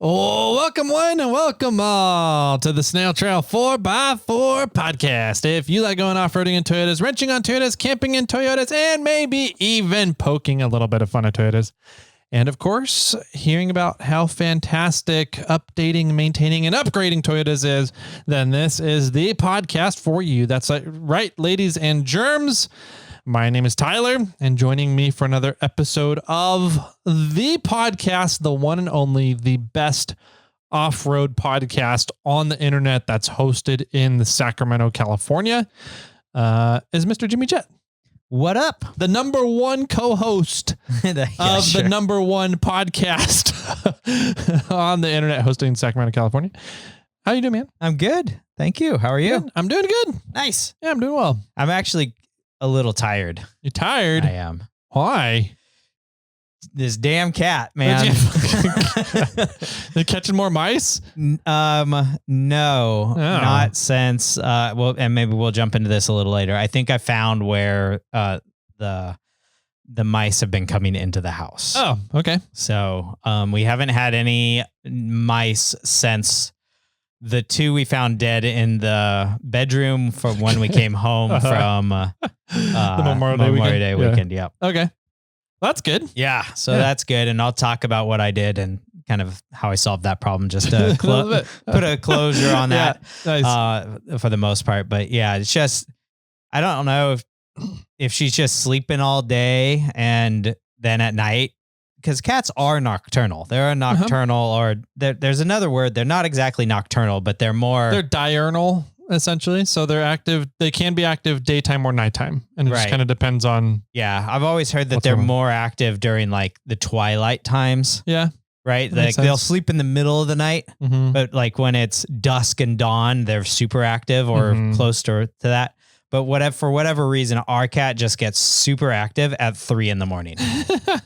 Oh, welcome one and welcome all to the SnailTrail4x4 podcast. If you like going off-roading in Toyotas, wrenching on Toyotas, camping in Toyotas, and maybe even poking a little bit of fun at Toyotas, and of course, hearing about how fantastic updating, maintaining, and upgrading Toyotas is, then this is the podcast for you. That's right, ladies and germs. My name is Tyler, and joining me for another episode of the podcast, the one and only, the best off-road podcast on the internet that's hosted in the Sacramento, California, is Mr. Jimmy Jett. What up? The number one co-host of the number one podcast on the internet hosted in Sacramento, California. How you doing, man? I'm good. Thank you. How are you? Good. I'm doing good. Nice. Yeah, I'm doing well. I'm actually a little tired. You're tired? I am. Why? This damn cat, man. They're catching more mice? No, not since, well, and maybe we'll jump into this a little later. I think I found where, the mice have been coming into the house. Oh, okay. So, we haven't had any mice since the two we found dead in the bedroom from when we came home from the Memorial Day weekend. Yeah. Okay. That's good. Yeah. So that's good. And I'll talk about what I did and kind of how I solved that problem just to put a closure on that for the most part. But yeah, it's just, I don't know if she's just sleeping all day and then at night, because cats are nocturnal. They're a nocturnal, or there's another word. They're not exactly nocturnal, but they're diurnal, essentially. So they're active. They can be active daytime or nighttime. And it just kind of depends on. Yeah. I've always heard that they're more active during like the twilight times. Yeah. Right. Like they'll sleep in the middle of the night, but like when it's dusk and dawn, they're super active or close to that. But for whatever reason, our cat just gets super active at 3 a.m,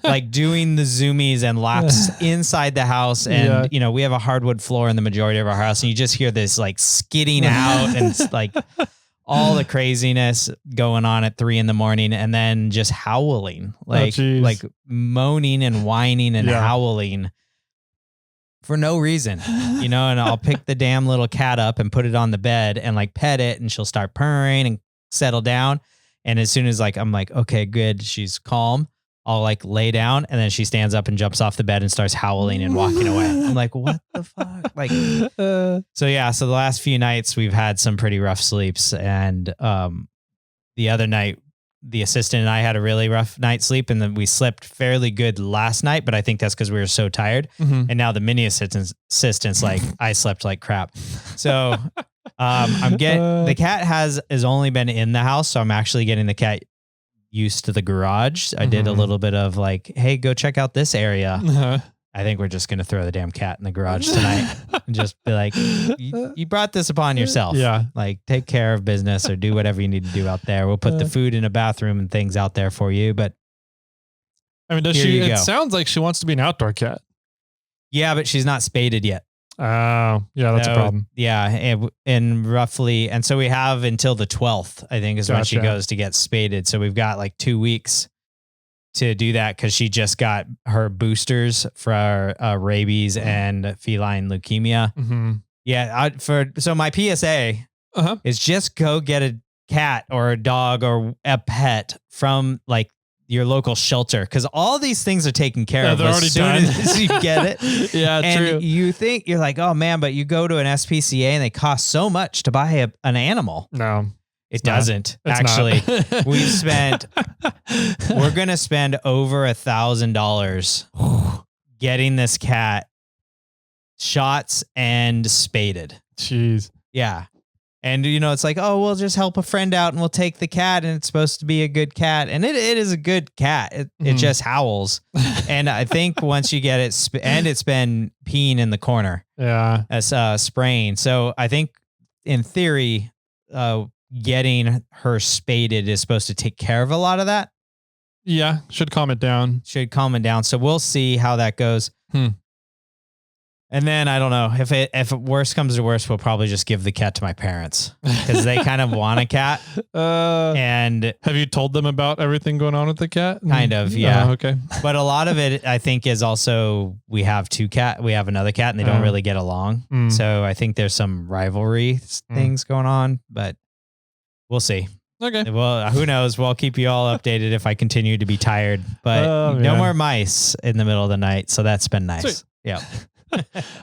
like doing the zoomies and laps inside the house. And, you know, we have a hardwood floor in the majority of our house, and you just hear this like skidding out and like all the craziness going on at 3 a.m, and then just howling, like moaning and whining and howling for no reason, you know. And I'll pick the damn little cat up and put it on the bed and like pet it, and she'll start purring and settle down. And as soon as like I'm like, okay, good, she's calm, I'll like lay down, and then she stands up and jumps off the bed and starts howling and walking away. I'm like, what the fuck? Like, so yeah. So the last few nights we've had some pretty rough sleeps, and the other night the assistant and I had a really rough night's sleep, and then we slept fairly good last night, but I think that's because we were so tired. And now the mini assistant's like, I slept like crap. So the cat has only been in the house, so I'm actually getting the cat used to the garage. I did a little bit of like, hey, go check out this area. I think we're just going to throw the damn cat in the garage tonight and just be like, you brought this upon yourself. Yeah. Like, take care of business or do whatever you need to do out there. We'll put the food in a bathroom and things out there for you. But I mean, it sounds like she wants to be an outdoor cat. Yeah, but she's not spaded yet. Oh, yeah, that's a problem. Yeah. And so we have until the 12th, I think, is when she goes to get spaded. So we've got like 2 weeks to do that, because she just got her boosters for rabies and feline leukemia. Yeah. So my PSA is just go get a cat or a dog or a pet from like your local shelter, because all these things are taken care of as soon as you get it. Yeah, and true. You think you're like, oh man, but you go to an SPCA and they cost so much to buy an animal. No. It doesn't actually. We're going to spend over $1,000 getting this cat shots and spaded. Jeez. Yeah. And, you know, it's like, oh, we'll just help a friend out and we'll take the cat, and it's supposed to be a good cat. And it is a good cat. It just howls. And I think once you get it, and it's been peeing in the corner. Yeah. As spraying. So I think in theory, getting her spaded is supposed to take care of a lot of that. Yeah, should calm it down. So we'll see how that goes. And then I don't know if worst comes to worst, we'll probably just give the cat to my parents because they kind of want a cat. And have you told them about everything going on with the cat? Kind of, yeah. Oh, okay. But a lot of it, I think, is also we have another cat, and they don't really get along. So I think there's some rivalry things going on, but we'll see. Okay. Well, who knows? We'll keep you all updated if I continue to be tired. But no more mice in the middle of the night, so that's been nice. Sweet. Yeah.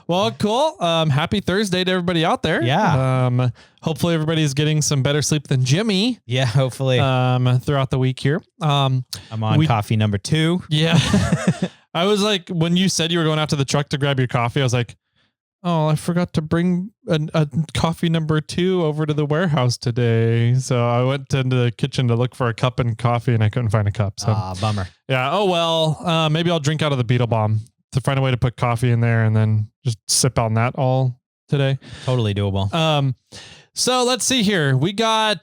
Well, cool. Happy Thursday to everybody out there. Yeah. Hopefully everybody's getting some better sleep than Jimmy. Yeah, hopefully. Throughout the week here. I'm on coffee number 2. Yeah. I was like, when you said you were going out to the truck to grab your coffee, I was like, oh, I forgot to bring a coffee number 2 over to the warehouse today. So I went into the kitchen to look for a cup and coffee, and I couldn't find a cup. So bummer. Yeah. Oh, well, maybe I'll drink out of the Beetle Bomb to find a way to put coffee in there and then just sip on that all today. Totally doable. So let's see here. We got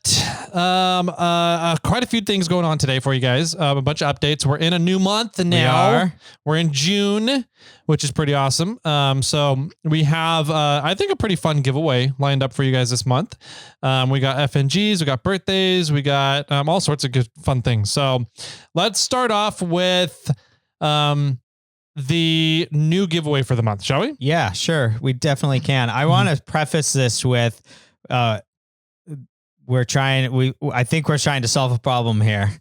quite a few things going on today for you guys. A bunch of updates. We're in a new month now. We're in June, which is pretty awesome. So we have, I think, a pretty fun giveaway lined up for you guys this month. We got FNGs, we got birthdays, we got all sorts of good fun things. So let's start off with the new giveaway for the month, shall we? Yeah, sure. We definitely can. I want to preface this with, I think we're trying to solve a problem here.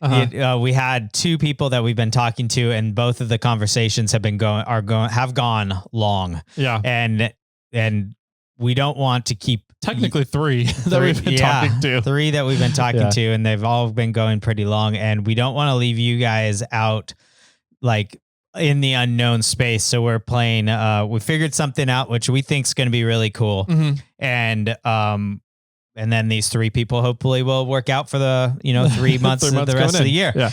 We had 2 people that we've been talking to, and both of the conversations have gone long. Yeah. And we don't want to keep technically 3 that we've been talking to. 3 that we've been talking to, and they've all been going pretty long, and we don't want to leave you guys out like in the unknown space. So we're playing, we figured something out, which we think is going to be really cool. And then these 3 people hopefully will work out for the, 3 months of the rest of the year. Yeah.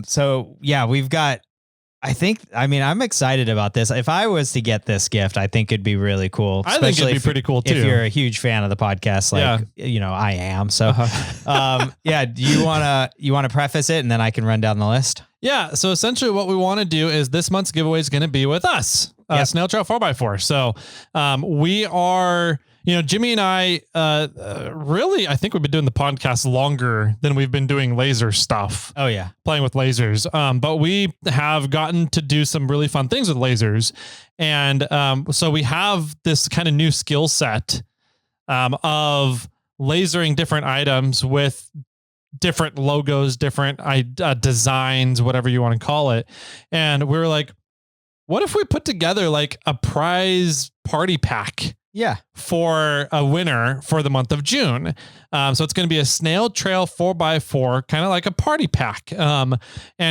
So yeah, I'm excited about this. If I was to get this gift, I think it'd be really cool. I think it'd be pretty cool too. If you're a huge fan of the podcast, I am. So, do you want to preface it and then I can run down the list? Yeah. So essentially what we want to do is this month's giveaway is going to be with us, SnailTrail4x4. So, we are, Jimmy and I, really, I think we've been doing the podcast longer than we've been doing laser stuff. Oh yeah. Playing with lasers. But we have gotten to do some really fun things with lasers. And, so we have this kind of new skill set, of lasering different items with different logos, different designs, whatever you want to call it. And we were like, what if we put together like a prize party pack? Yeah. For a winner for the month of June. So it's going to be a SnailTrail4x4, kind of like a party pack. And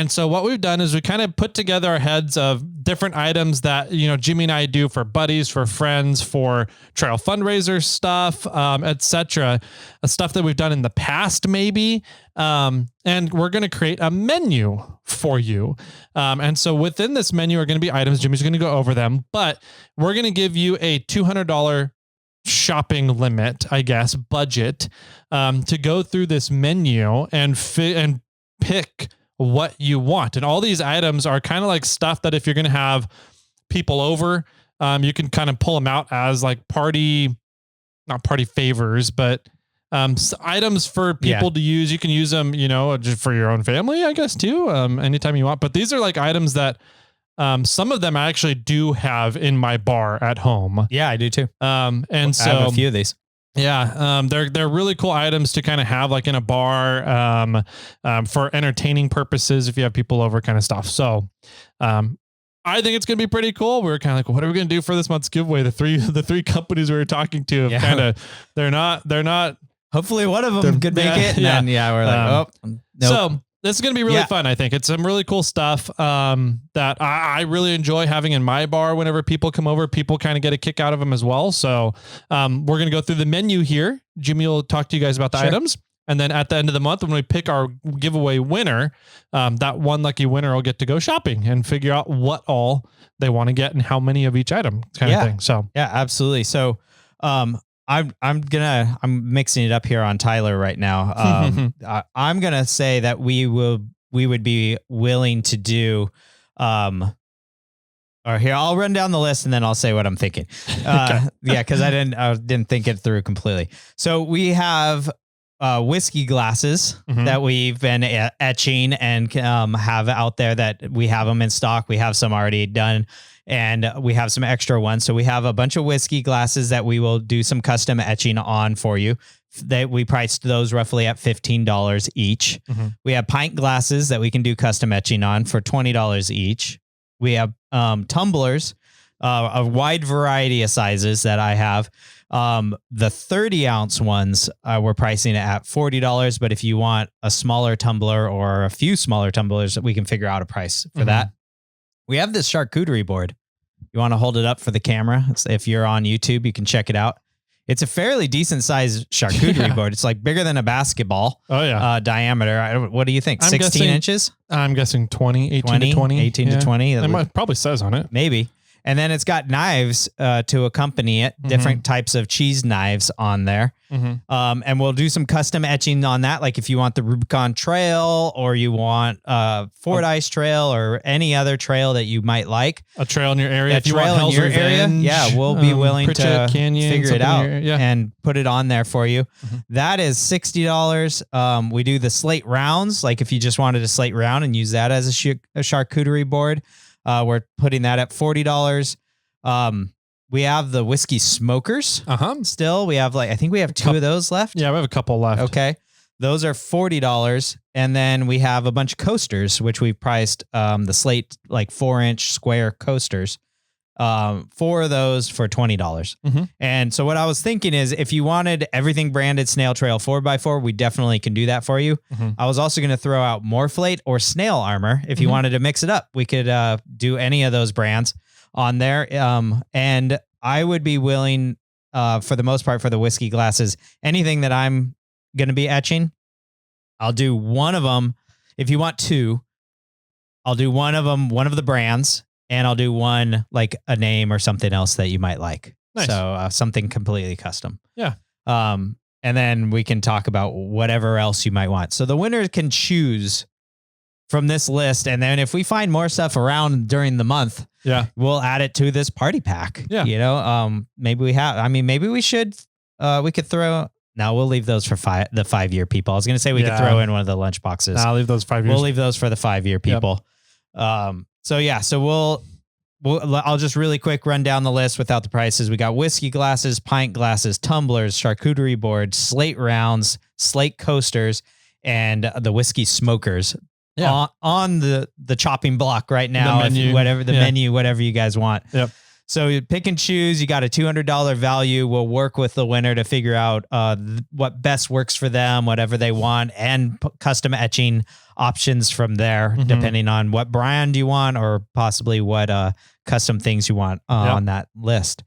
so what we've done is we kind of put together our heads of different items that, Jimmy and I do for buddies, for friends, for trail fundraiser stuff, etc. Stuff that we've done in the past, maybe. And we're going to create a menu for you. And so within this menu are going to be items. Jimmy's going to go over them, but we're going to give you a $200 shopping limit, I guess, budget, to go through this menu and pick what you want. And all these items are kind of like stuff that if you're going to have people over, you can kind of pull them out as like not party favors, but items for people to use. You can use them, just for your own family, I guess, too, anytime you want. But these are like items that some of them I actually do have in my bar at home. Yeah, I do too. And so I have a few of these. Yeah. They're really cool items to kind of have like in a bar, for entertaining purposes, if you have people over, kind of stuff. So, I think it's going to be pretty cool. We were kind of like, what are we going to do for this month's giveaway? The three companies we were talking to have kind of, they're not. Hopefully one of them could make it. And then, we're like, nope. So this is going to be really fun. I think it's some really cool stuff, that I really enjoy having in my bar. Whenever people come over, people kind of get a kick out of them as well. So, we're going to go through the menu here. Jimmy will talk to you guys about the items. And then at the end of the month, when we pick our giveaway winner, that one lucky winner will get to go shopping and figure out what all they want to get and how many of each item kind of thing. So, yeah, absolutely. So, I'm mixing it up here on Tyler right now. I'm going to say that we would be willing to do, Or here, I'll run down the list and then I'll say what I'm thinking. Yeah, because I didn't think it through completely. So we have whiskey glasses that we've been etching and have out there that we have them in stock. We have some already done and we have some extra ones. So we have a bunch of whiskey glasses that we will do some custom etching on for you. We priced those roughly at $15 each. We have pint glasses that we can do custom etching on for $20 each. We have tumblers, a wide variety of sizes that I have. The 30-ounce ones we're pricing it at $40, but if you want a smaller tumbler or a few smaller tumblers, we can figure out a price for that. We have this charcuterie board. You want to hold it up for the camera? If you're on YouTube, you can check it out. It's a fairly decent sized charcuterie board. It's like bigger than a basketball diameter. What do you think? 16 inches? I'm guessing 18 to 20. 18 to 20. It probably says on it. Maybe. And then it's got knives to accompany it, different types of cheese knives on there. And we'll do some custom etching on that. Like if you want the Rubicon Trail or you want Fordyce Trail or any other trail that you might like. A trail in your area. If you want Hell's Revenge, yeah, we'll be willing to figure it out and put it on there for you. That is $60. We do the slate rounds. Like if you just wanted a slate round and use that as a charcuterie board. We're putting that at $40. We have the whiskey smokers. Still, we have I think we have two of those left. Yeah, we have a couple left. Okay. Those are $40. And then we have a bunch of coasters, which we priced the slate 4-inch square coasters. 4 of those for $20. And so what I was thinking is if you wanted everything branded Snail Trail 4x4, we definitely can do that for you. I was also going to throw out Morphlate or Snail Armor. If you wanted to mix it up, we could do any of those brands on there. And I would be willing, for the most part, for the whiskey glasses, anything that I'm going to be etching, I'll do one of them. If you want two, I'll do one of them, one of the brands. And I'll do one like a name or something else that you might like. Nice. So something completely custom. Yeah. And then we can talk about whatever else you might want. So the winner can choose from this list. And then if we find more stuff around during the month, we'll add it to this party pack. Yeah. You know, maybe we should, we could throw. No, we'll leave those for the 5-year people. I was going to say we could throw in one of the lunch boxes. I'll leave those 5 years. We'll leave those for the 5-year people. So I'll just really quick run down the list without the prices. We got whiskey glasses, pint glasses, tumblers, charcuterie boards, slate rounds, slate coasters, and the whiskey smokers on the chopping block right now. The menu. Menu, whatever you guys want. Yep. So you pick and choose. You got a $200 value. We'll work with the winner to figure out what best works for them, whatever they want, and custom etching options from there, depending on what brand you want or possibly what custom things you want on that list.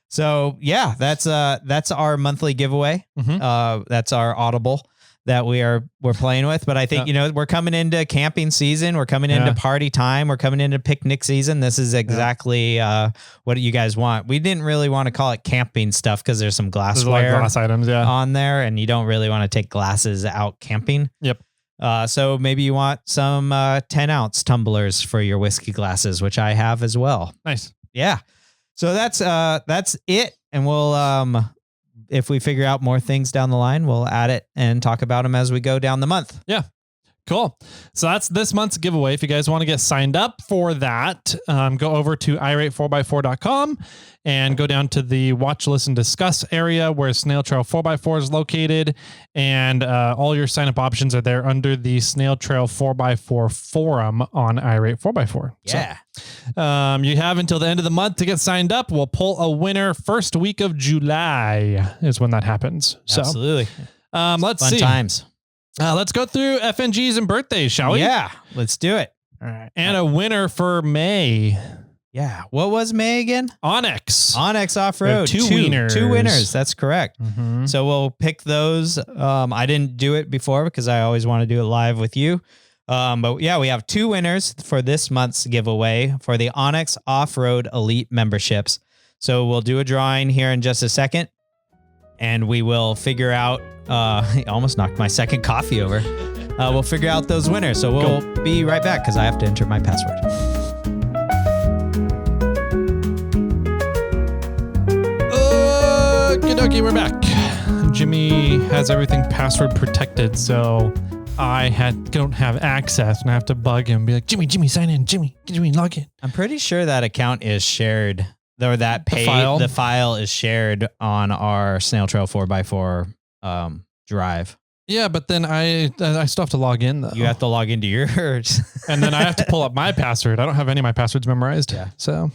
So yeah, that's our monthly giveaway. That's our Audible that we're playing with. But I think, we're coming into camping season. We're coming into party time. We're coming into picnic season. This is exactly what you guys want. We didn't really want to call it camping stuff because there's some glassware glass items on there, and you don't really want to take glasses out camping. Yep. So maybe you want some 10-ounce tumblers for your whiskey glasses, which I have as well. Nice. Yeah. So that's it. And we'll, if we figure out more things down the line, we'll add it and talk about them as we go down the month. Yeah. Cool. So that's this month's giveaway. If you guys want to get signed up for that, go over to irate4x4.com and go down to the watch, listen, discuss area where Snail Trail 4x4 is located. And all your sign up options are there under the Snail Trail 4x4 forum on irate 4x4. Yeah. So, you have until the end of the month to get signed up. We'll pull a winner first week of July is when that happens. Absolutely. So let's see. Fun times. Let's go through FNGs and birthdays, shall we? Yeah, let's do it. All right. And a winner for May. Yeah. What was May again? Onyx Off-Road. Two winners. Two winners. That's correct. So we'll pick those. I didn't do it before because I always want to do it live with you. But yeah, we have 2 winners for this month's giveaway for the Onyx Off-Road Elite memberships. So we'll do a drawing here in just a second. And we will figure out, I almost knocked my second coffee over. We'll figure out those winners. So we'll be right back because I have to enter my password. Okay, we're back. Jimmy has everything password protected, so I don't have access, and I have to bug him and be like, Jimmy, sign in. Jimmy, log in. I'm pretty sure that account is shared, or that the file is shared on our SnailTrail4x4 drive. Yeah, but then I still have to log in, though. You have to log into yours. And then I have to pull up my password. I don't have any of my passwords memorized. Yeah. So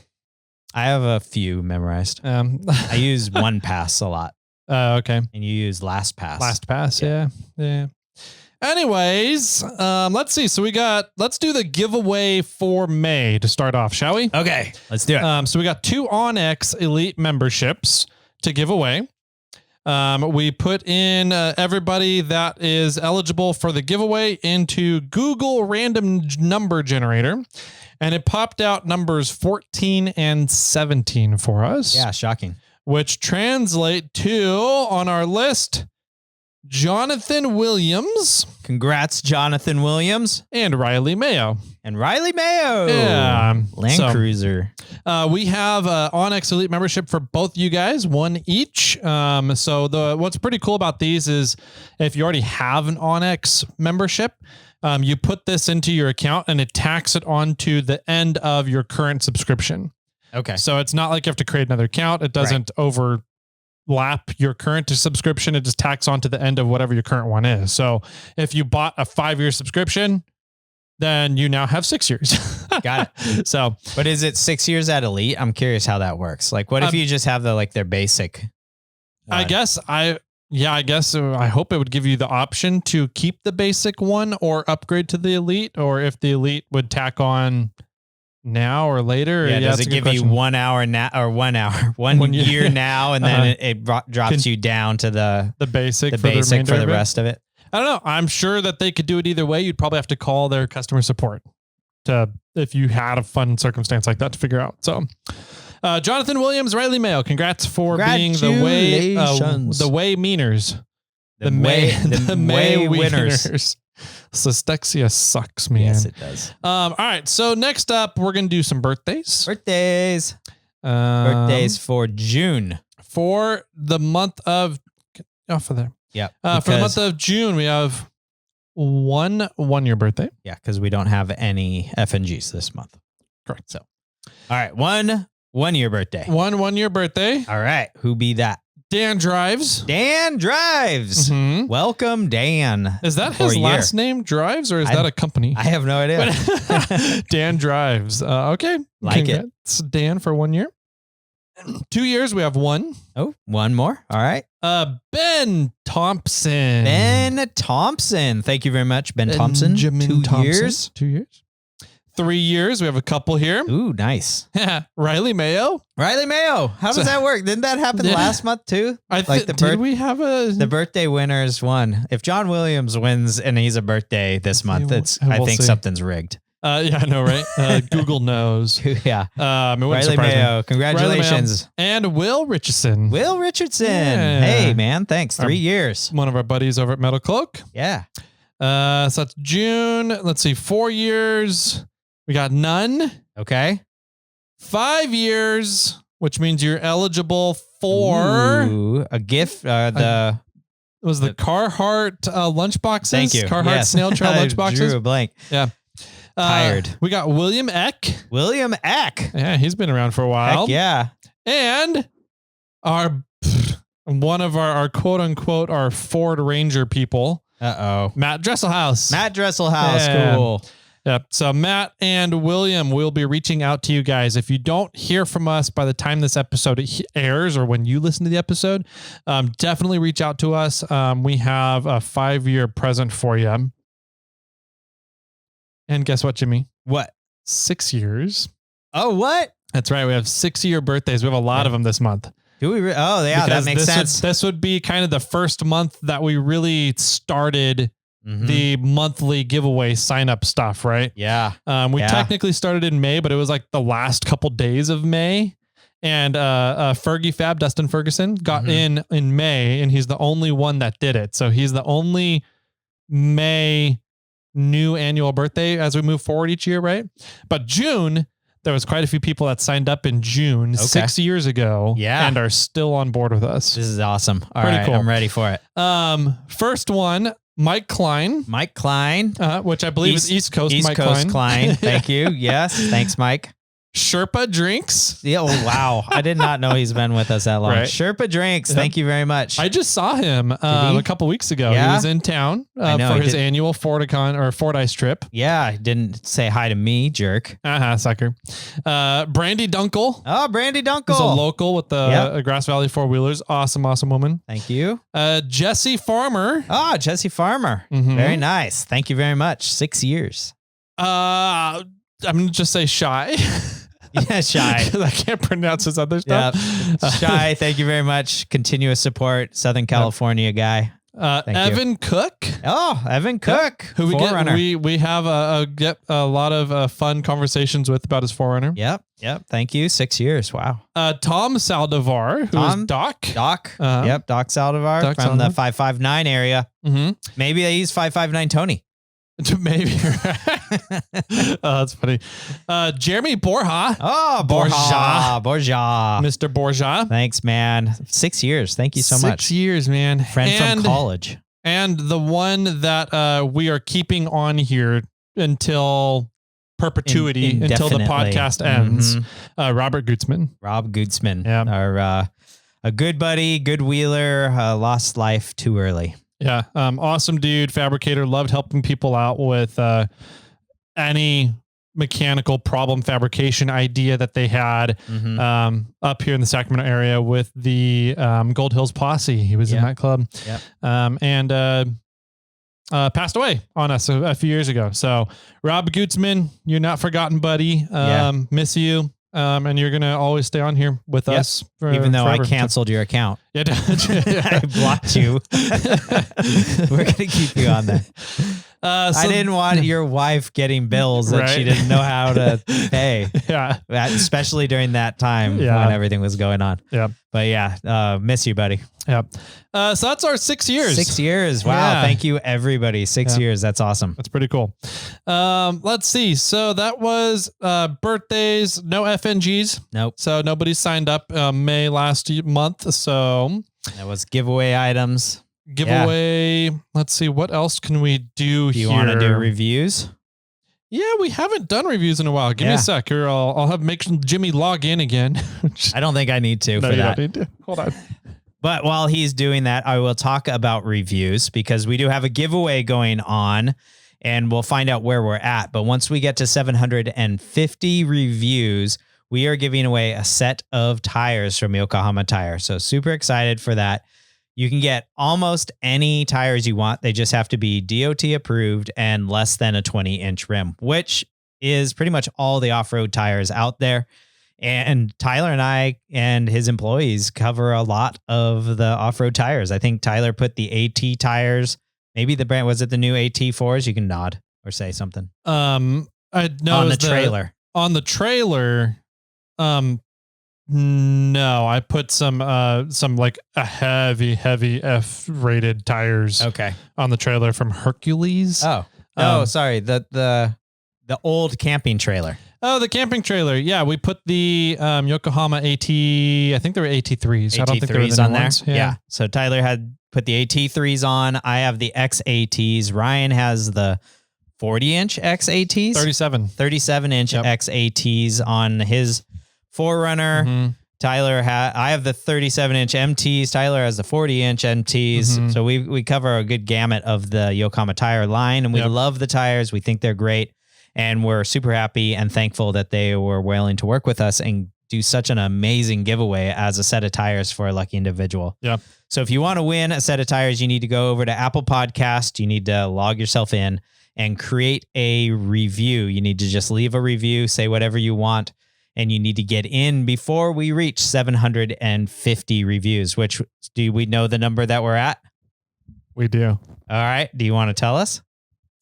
I have a few memorized. I use OnePass a lot. Okay. And you use LastPass. LastPass, yeah. Anyways, let's see. So let's do the giveaway for May to start off, shall we? Okay, let's do it. So we got 2 Onyx Elite memberships to give away. We put in everybody that is eligible for the giveaway into Google random number generator, and it popped out numbers 14 and 17 for us. Yeah, shocking. Which translate to, on our list, Jonathan Williams. Congrats, Jonathan Williams. And Riley Mayo. Yeah. Land Cruiser. We have Onyx Elite membership for both you guys, 1 each. So what's pretty cool about these is if you already have an Onyx membership, you put this into your account and it tacks it onto the end of your current subscription. Okay. So it's not like you have to create another account. It doesn't overlap your current subscription. It just tacks onto the end of whatever your current one is. So if you bought a 5-year subscription, then you now have 6 years. Got it. So, but is it 6 years at Elite? I'm curious how that works. Like, what if you just have their basic? I guess I hope it would give you the option to keep the basic one or upgrade to the Elite, or if the Elite would tack on now or later. Yeah, does it give you 1 hour now or 1 hour, 1 year now, and then it drops you down to the basic for the rest of it? I don't know. I'm sure that they could do it either way. You'd probably have to call their customer support if you had a fun circumstance like that to figure out. So, Jonathan Williams, Riley Mayo, congrats for being the way meaners. The May winners. Cystexia sucks, man. Yes, it does. All right. So next up, we're going to do some birthdays. Birthdays for June. For the month of... Off of there. Yeah. For the month of June, we have one 1-year birthday. Yeah, because we don't have any FNGs this month. Correct. So, all right. 1 year birthday. 1 year birthday. All right. Who be that? Dan Drives. Mm-hmm. Welcome, Dan. Is that his last name, Drives, or is that a company? I have no idea. Dan Drives. Okay. Congrats, it. Dan, for 1 year. 2 years, we have 1. Oh, 1 more. All right. Ben Thompson. Thank you very much, Ben Thompson. 2 years. 2 years. 3 years. We have a couple here. Ooh, nice. Riley Mayo. How does that work? Didn't that happen last month too? Did we have the birthday winners won? If John Williams wins and he's a birthday this month, I think something's rigged. Yeah, I know, right? Google knows. Yeah. Riley Mayo, congratulations. And Will Richardson. Yeah. Hey, man, thanks. 3 years. One of our buddies over at Metal Cloak. Yeah. So that's June. Let's see, 4 years. We got none. Okay. 5 years, which means you're eligible for a gift. It was the Carhartt lunchboxes. Thank you. Carhartt SnailTrail lunchboxes. I drew a blank. Yeah. Tired. We got William Eck. Yeah, he's been around for a while. Heck yeah. And one of our quote unquote our Ford Ranger people. Matt Dresselhaus. Yeah. Cool. Yep. So Matt and William will be reaching out to you guys. If you don't hear from us by the time this episode airs or when you listen to the episode, definitely reach out to us. We have a 5-year present for you. And guess what, Jimmy? What? 6 years. Oh, what? That's right. We have 6-year birthdays. We have a lot of them this month. Do we? Oh, yeah, because that makes sense. This would be kind of the first month that we really started the monthly giveaway sign up stuff, right? Yeah. We technically started in May, but it was like the last couple days of May. And Fergie Fab, Dustin Ferguson, got in May, and he's the only one that did it. So he's the only May new annual birthday as we move forward each year, right? But June, there was quite a few people that signed up in June 6 years ago and are still on board with us. This is awesome. All right, cool. I'm ready for it. First one, Mike Klein. Mike Klein. Which I believe is East Coast Mike Klein. Thank you. Yes. Thanks, Mike. Sherpa Drinks. Yeah, oh, wow. I did not know he's been with us that long. Right. Sherpa Drinks. Thank you very much. I just saw him a couple weeks ago. Yeah? He was in town for his annual Forticon trip. Yeah, didn't say hi to me, jerk. Sucker. Brandy Dunkel. Oh, Brandy Dunkel. Is a local with the Grass Valley four-wheelers. Awesome woman. Thank you. Jesse Farmer. Oh, Jesse Farmer. Mm-hmm. Very nice. Thank you very much. 6 years. I'm going to just say Shy. Yeah, Shy. I can't pronounce his other stuff. Yep. Shy, thank you very much. Continuous support, Southern California guy. Evan Cook. Oh, Evan Cook. Who we have a lot of fun conversations with about his Forerunner. Yep. Thank you. 6 years. Wow. Tom Saldivar, who is Doc. Doc Saldivar from the 559 area. Mm-hmm. Maybe they use 559 Tony. Maybe. Oh, that's funny. Jeremy Borja. Oh, Borja. Mr. Borja. Thanks, man. 6 years. Thank you so much. 6 years, man. Friend from college. And the one that we are keeping on here until perpetuity, until the podcast ends. Robert Gutzman. Rob Gutzman. Yeah. Our a good buddy, good wheeler, lost life too early. Yeah. Awesome dude, fabricator, loved helping people out with any mechanical problem fabrication idea that they had up here in the Sacramento area with the Gold Hills Posse. He was in that club and passed away on us a few years ago. So Rob Gutzman, you're not forgotten, buddy. Miss you. And you're going to always stay on here with us. Even though forever. I canceled your account. Yeah. I blocked you. We're going to keep you on there. I didn't want your wife getting bills that she didn't know how to pay. Yeah. Especially during that time when everything was going on. Yeah. But miss you, buddy. Yeah. So that's our 6 years. 6 years. Wow. Yeah. Thank you, everybody. 6 years. That's awesome. That's pretty cool. Let's see. So that was birthdays, no FNGs. Nope. So nobody signed up May last month. So that was giveaway items. Giveaway. Let's see. What else can we do here? Do you want to do reviews? Yeah, we haven't done reviews in a while. Give me a sec here. I'll have make Jimmy log in again. I don't think I need to for that. Don't need to. Hold on. But while he's doing that, I will talk about reviews because we do have a giveaway going on and we'll find out where we're at. But once we get to 750 reviews, we are giving away a set of tires from Yokohama Tire. So super excited for that. You can get almost any tires you want. They just have to be DOT approved and less than a 20-inch rim, which is pretty much all the off-road tires out there. And Tyler and I and his employees cover a lot of the off-road tires. I think Tyler put the AT tires, maybe the brand, was it the new AT4s? You can nod or say something. I know on the trailer. On the trailer, no, I put some like a heavy F-rated tires. Okay. On the trailer from Hercules. Oh, sorry. The old camping trailer. Oh, the camping trailer. Yeah, we put the Yokohama AT. I think they were AT3s. I don't think they were the on there. Ones. Yeah. So Tyler had put the AT3s on. I have the XATs. Ryan has the 40-inch XATs. 37-inch XATs on his Forerunner. Mm-hmm. I have the 37-inch MTs. Tyler has the 40-inch MTs. Mm-hmm. So we cover a good gamut of the Yokohama Tire line, and we love the tires. We think they're great, and we're super happy and thankful that they were willing to work with us and do such an amazing giveaway as a set of tires for a lucky individual. Yeah. So if you want to win a set of tires, you need to go over to Apple Podcast. You need to log yourself in and create a review. You need to just leave a review, say whatever you want. And you need to get in before we reach 750 reviews, which do we know the number that we're at? We do. All right. Do you want to tell us?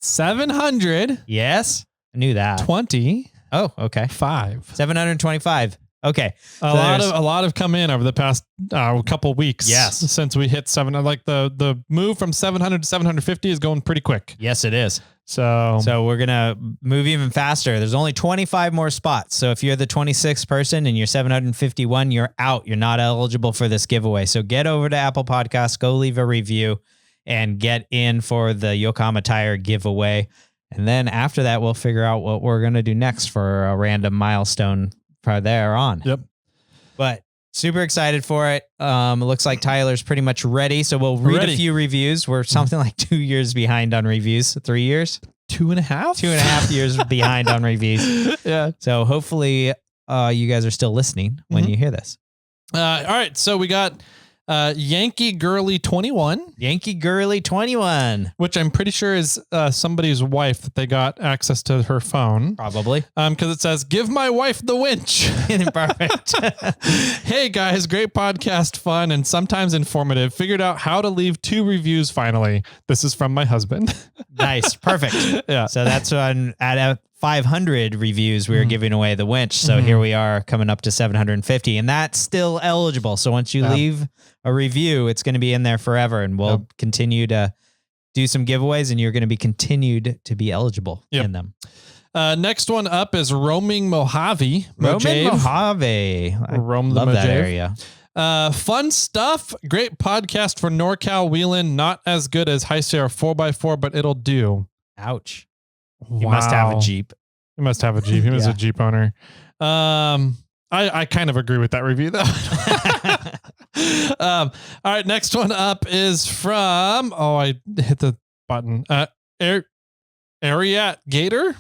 700. Yes. I knew that. 20. Oh, okay. 5. 725. Okay. A lot have come in over the past couple weeks. Yes. Since we hit 700, like the move from 700 to 750 is going pretty quick. Yes, it is. So we're going to move even faster. There's only 25 more spots. So if you're the 26th person and you're 751, you're out. You're not eligible for this giveaway. So get over to Apple Podcasts, go leave a review and get in for the Yokohama Tire giveaway. And then after that, we'll figure out what we're going to do next for a random milestone from there on. Yep. But super excited for it. It looks like Tyler's pretty much ready. So we'll read a few reviews. We're something like 2 years behind on reviews. 3 years? 2.5? 2.5 years behind on reviews. Yeah. So hopefully you guys are still listening when you hear this. All right. So we got Yankee Girly 21. Yankee Girly 21. Which I'm pretty sure is somebody's wife that they got access to her phone. Probably. Because it says, give my wife the winch. Perfect. Hey guys, great podcast, fun, and sometimes informative. Figured out how to leave 2 reviews finally. This is from my husband. Nice. Perfect. Yeah. So that's at 500 reviews, we were giving away the winch. So here we are coming up to 750, and that's still eligible. So once you leave a review, it's going to be in there forever, and we'll continue to do some giveaways, and you're going to be continued to be eligible in them. Next one up is Roaming Mojave. Roam love that area. Fun stuff. Great podcast for NorCal Wheeling. Not as good as High Sierra 4x4, but it'll do. Ouch. Wow. You must have a Jeep. He must have a Jeep. He was a Jeep owner. I kind of agree with that review though. All right. Next one up is from, I hit the button. Ariat Gator.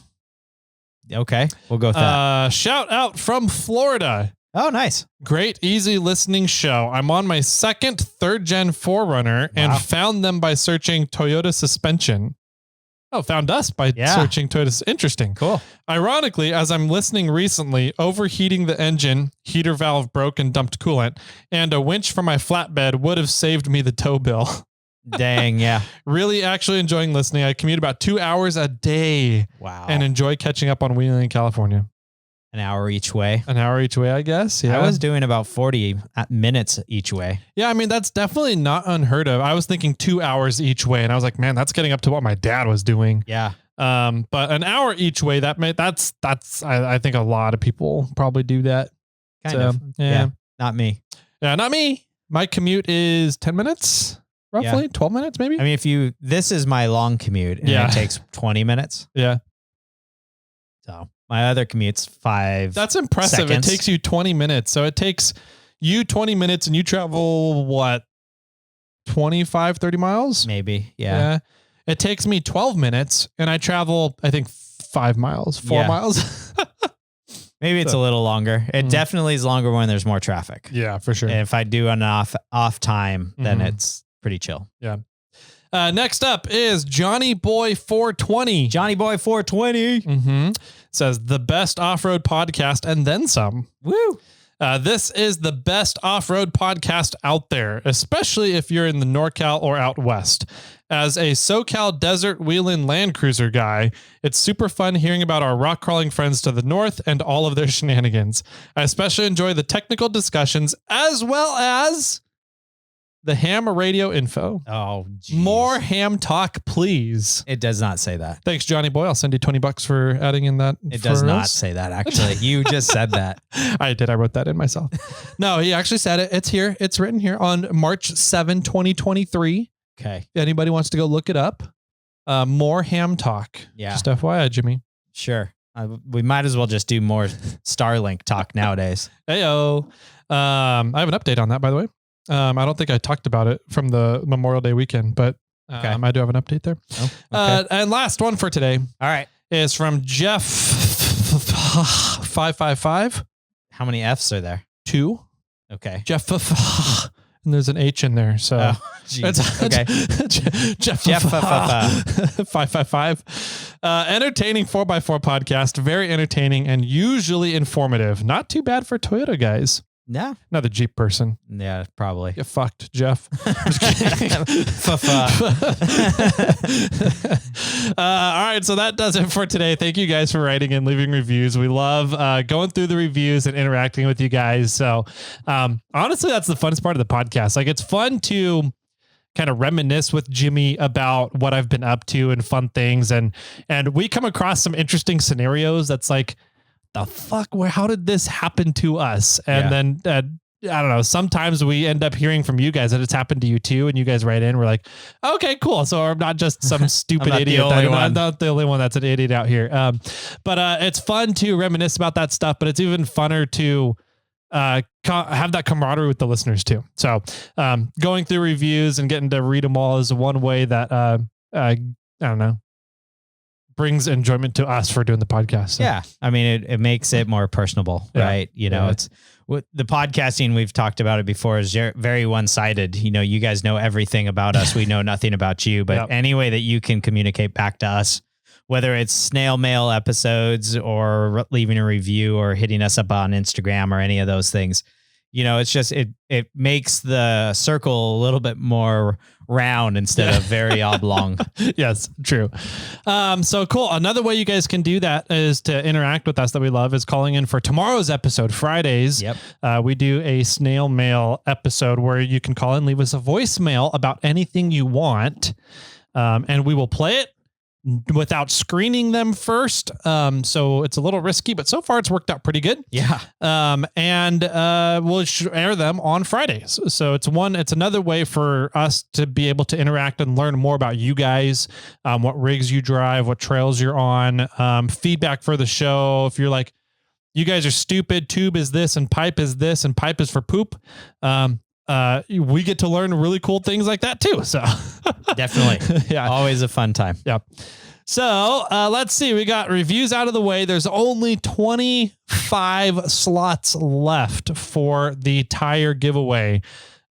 Okay. We'll go with that. Shout out from Florida. Oh, nice. Great, easy listening show. I'm on my second 3rd gen 4Runner and found them by searching Toyota suspension. Oh, found us by searching Toyota. Interesting. Cool. Ironically, as I'm listening recently, overheating the engine, heater valve broke and dumped coolant, and a winch for my flatbed would have saved me the tow bill. Dang, yeah. Really actually enjoying listening. I commute about 2 hours a day. Wow. And enjoy catching up on wheeling in California. An hour each way. An hour each way, I guess. Yeah. I was doing about 40 minutes each way. Yeah, I mean, that's definitely not unheard of. I was thinking 2 hours each way, and I was like, man, that's getting up to what my dad was doing. Yeah. But an hour each way, that's I think a lot of people probably do that. Kind of. Yeah. Not me. Yeah, not me. My commute is 10 minutes, roughly 12 minutes, maybe. I mean, this is my long commute and it takes 20 minutes. Yeah. So my other commute's 5. That's impressive. Seconds. It takes you 20 minutes. So it takes you 20 minutes and you travel what? 25, 30 miles? Maybe. Yeah. It takes me 12 minutes and I travel, I think 4 miles. Maybe it's a little longer. It definitely is longer when there's more traffic. Yeah, for sure. And if I do an off time, then it's pretty chill. Yeah. Next up is Johnny Boy 420. Johnny Boy 420 says the best off-road podcast and then some. Woo. This is the best off-road podcast out there, especially if you're in the NorCal or out west. As a SoCal desert wheeling Land Cruiser guy, it's super fun hearing about our rock crawling friends to the north and all of their shenanigans. I especially enjoy the technical discussions as well as the ham radio info. Oh, geez. More ham talk, please. It does not say that. Thanks, Johnny Boy. I'll send you $20 for adding in that. It does not say that, actually. You just said that. I did. I wrote that in myself. No, he actually said it. It's here. It's written here on March 7, 2023. Okay. If anybody wants to go look it up. More ham talk. Yeah. Just FYI, Jimmy. Sure. We might as well just do more Starlink talk nowadays. Heyo. I have an update on that, by the way. I don't think I talked about it from the Memorial Day weekend, but I do have an update there. Oh, okay. And last one for today. All right. Is from Jeff 555. How many F's are there? 2. Okay. Jeff and there's an H in there. So it's okay. Jeff 555. Entertaining 4x4 podcast. Very entertaining and usually informative. Not too bad for Toyota guys. No. Another Jeep person. Yeah, probably. Get fucked, Jeff. All right, so that does it for today. Thank you guys for writing and leaving reviews. We love going through the reviews and interacting with you guys. So honestly, that's the funnest part of the podcast. Like, it's fun to kind of reminisce with Jimmy about what I've been up to and fun things. And we come across some interesting scenarios that's like, the fuck, how did this happen to us? And then I don't know, sometimes we end up hearing from you guys that it's happened to you too, and you guys write in, we're like, okay, cool, so I'm not just some stupid idiot. I'm not the only one that's an idiot out here. But it's fun to reminisce about that stuff, but it's even funner to have that camaraderie with the listeners too. So going through reviews and getting to read them all is one way that I don't know, brings enjoyment to us for doing the podcast. So. Yeah. I mean, it makes it more personable, right? You know, it's the podcasting, we've talked about it before, is very one-sided. You know, you guys know everything about us. We know nothing about you, but any way that you can communicate back to us, whether it's snail mail episodes or leaving a review or hitting us up on Instagram or any of those things, you know, it's just, it makes the circle a little bit more round instead of very oblong. Yes, true. So cool. Another way you guys can do that is to interact with us that we love is calling in for tomorrow's episode, Fridays. Yep. We do a snail mail episode where you can call and leave us a voicemail about anything you want. And we will play it without screening them first. So it's a little risky, but so far it's worked out pretty good. Yeah. And we'll air them on Fridays. So it's another way for us to be able to interact and learn more about you guys, what rigs you drive, what trails you're on, feedback for the show. If you're like, you guys are stupid, tube is this and pipe is this and pipe is for poop. We get to learn really cool things like that too. So definitely. Yeah. Always a fun time. Yeah. So let's see. We got reviews out of the way. There's only 25 slots left for the tire giveaway.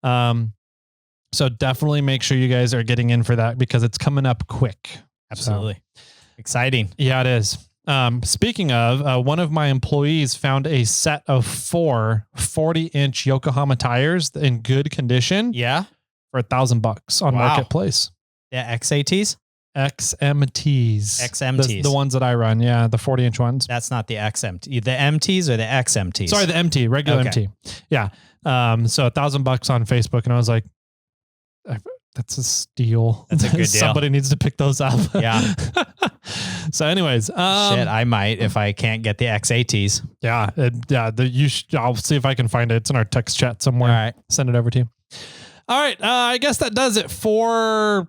So definitely make sure you guys are getting in for that because it's coming up quick. Absolutely. So, exciting. Yeah, it is. Speaking of, one of my employees found a set of 4 40-inch Yokohama tires in good condition. Yeah. For $1,000 on Marketplace. Yeah. XATs? XMTs. The ones that I run. Yeah. The 40-inch ones. That's not the XMT. The MTs or the XMTs? Sorry, the MT, regular MT. Yeah. So $1,000 on Facebook. And I was like, that's a steal. That's a good deal. Somebody needs to pick those up. Yeah. So anyways, shit, I might if I can't get the XATs. Yeah. I'll see if I can find it. It's in our text chat somewhere. All right. Send it over to you. All right. I guess that does it for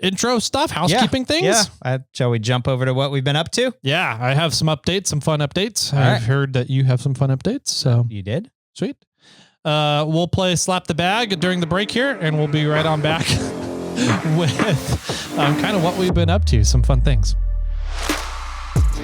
intro stuff, housekeeping things. Yeah. Shall we jump over to what we've been up to? Yeah. I have some updates, some fun updates. All I've heard that you have some fun updates. So you did? Sweet. We'll play Slap the Bag during the break here, and we'll be right on back with kind of what we've been up to, some fun things.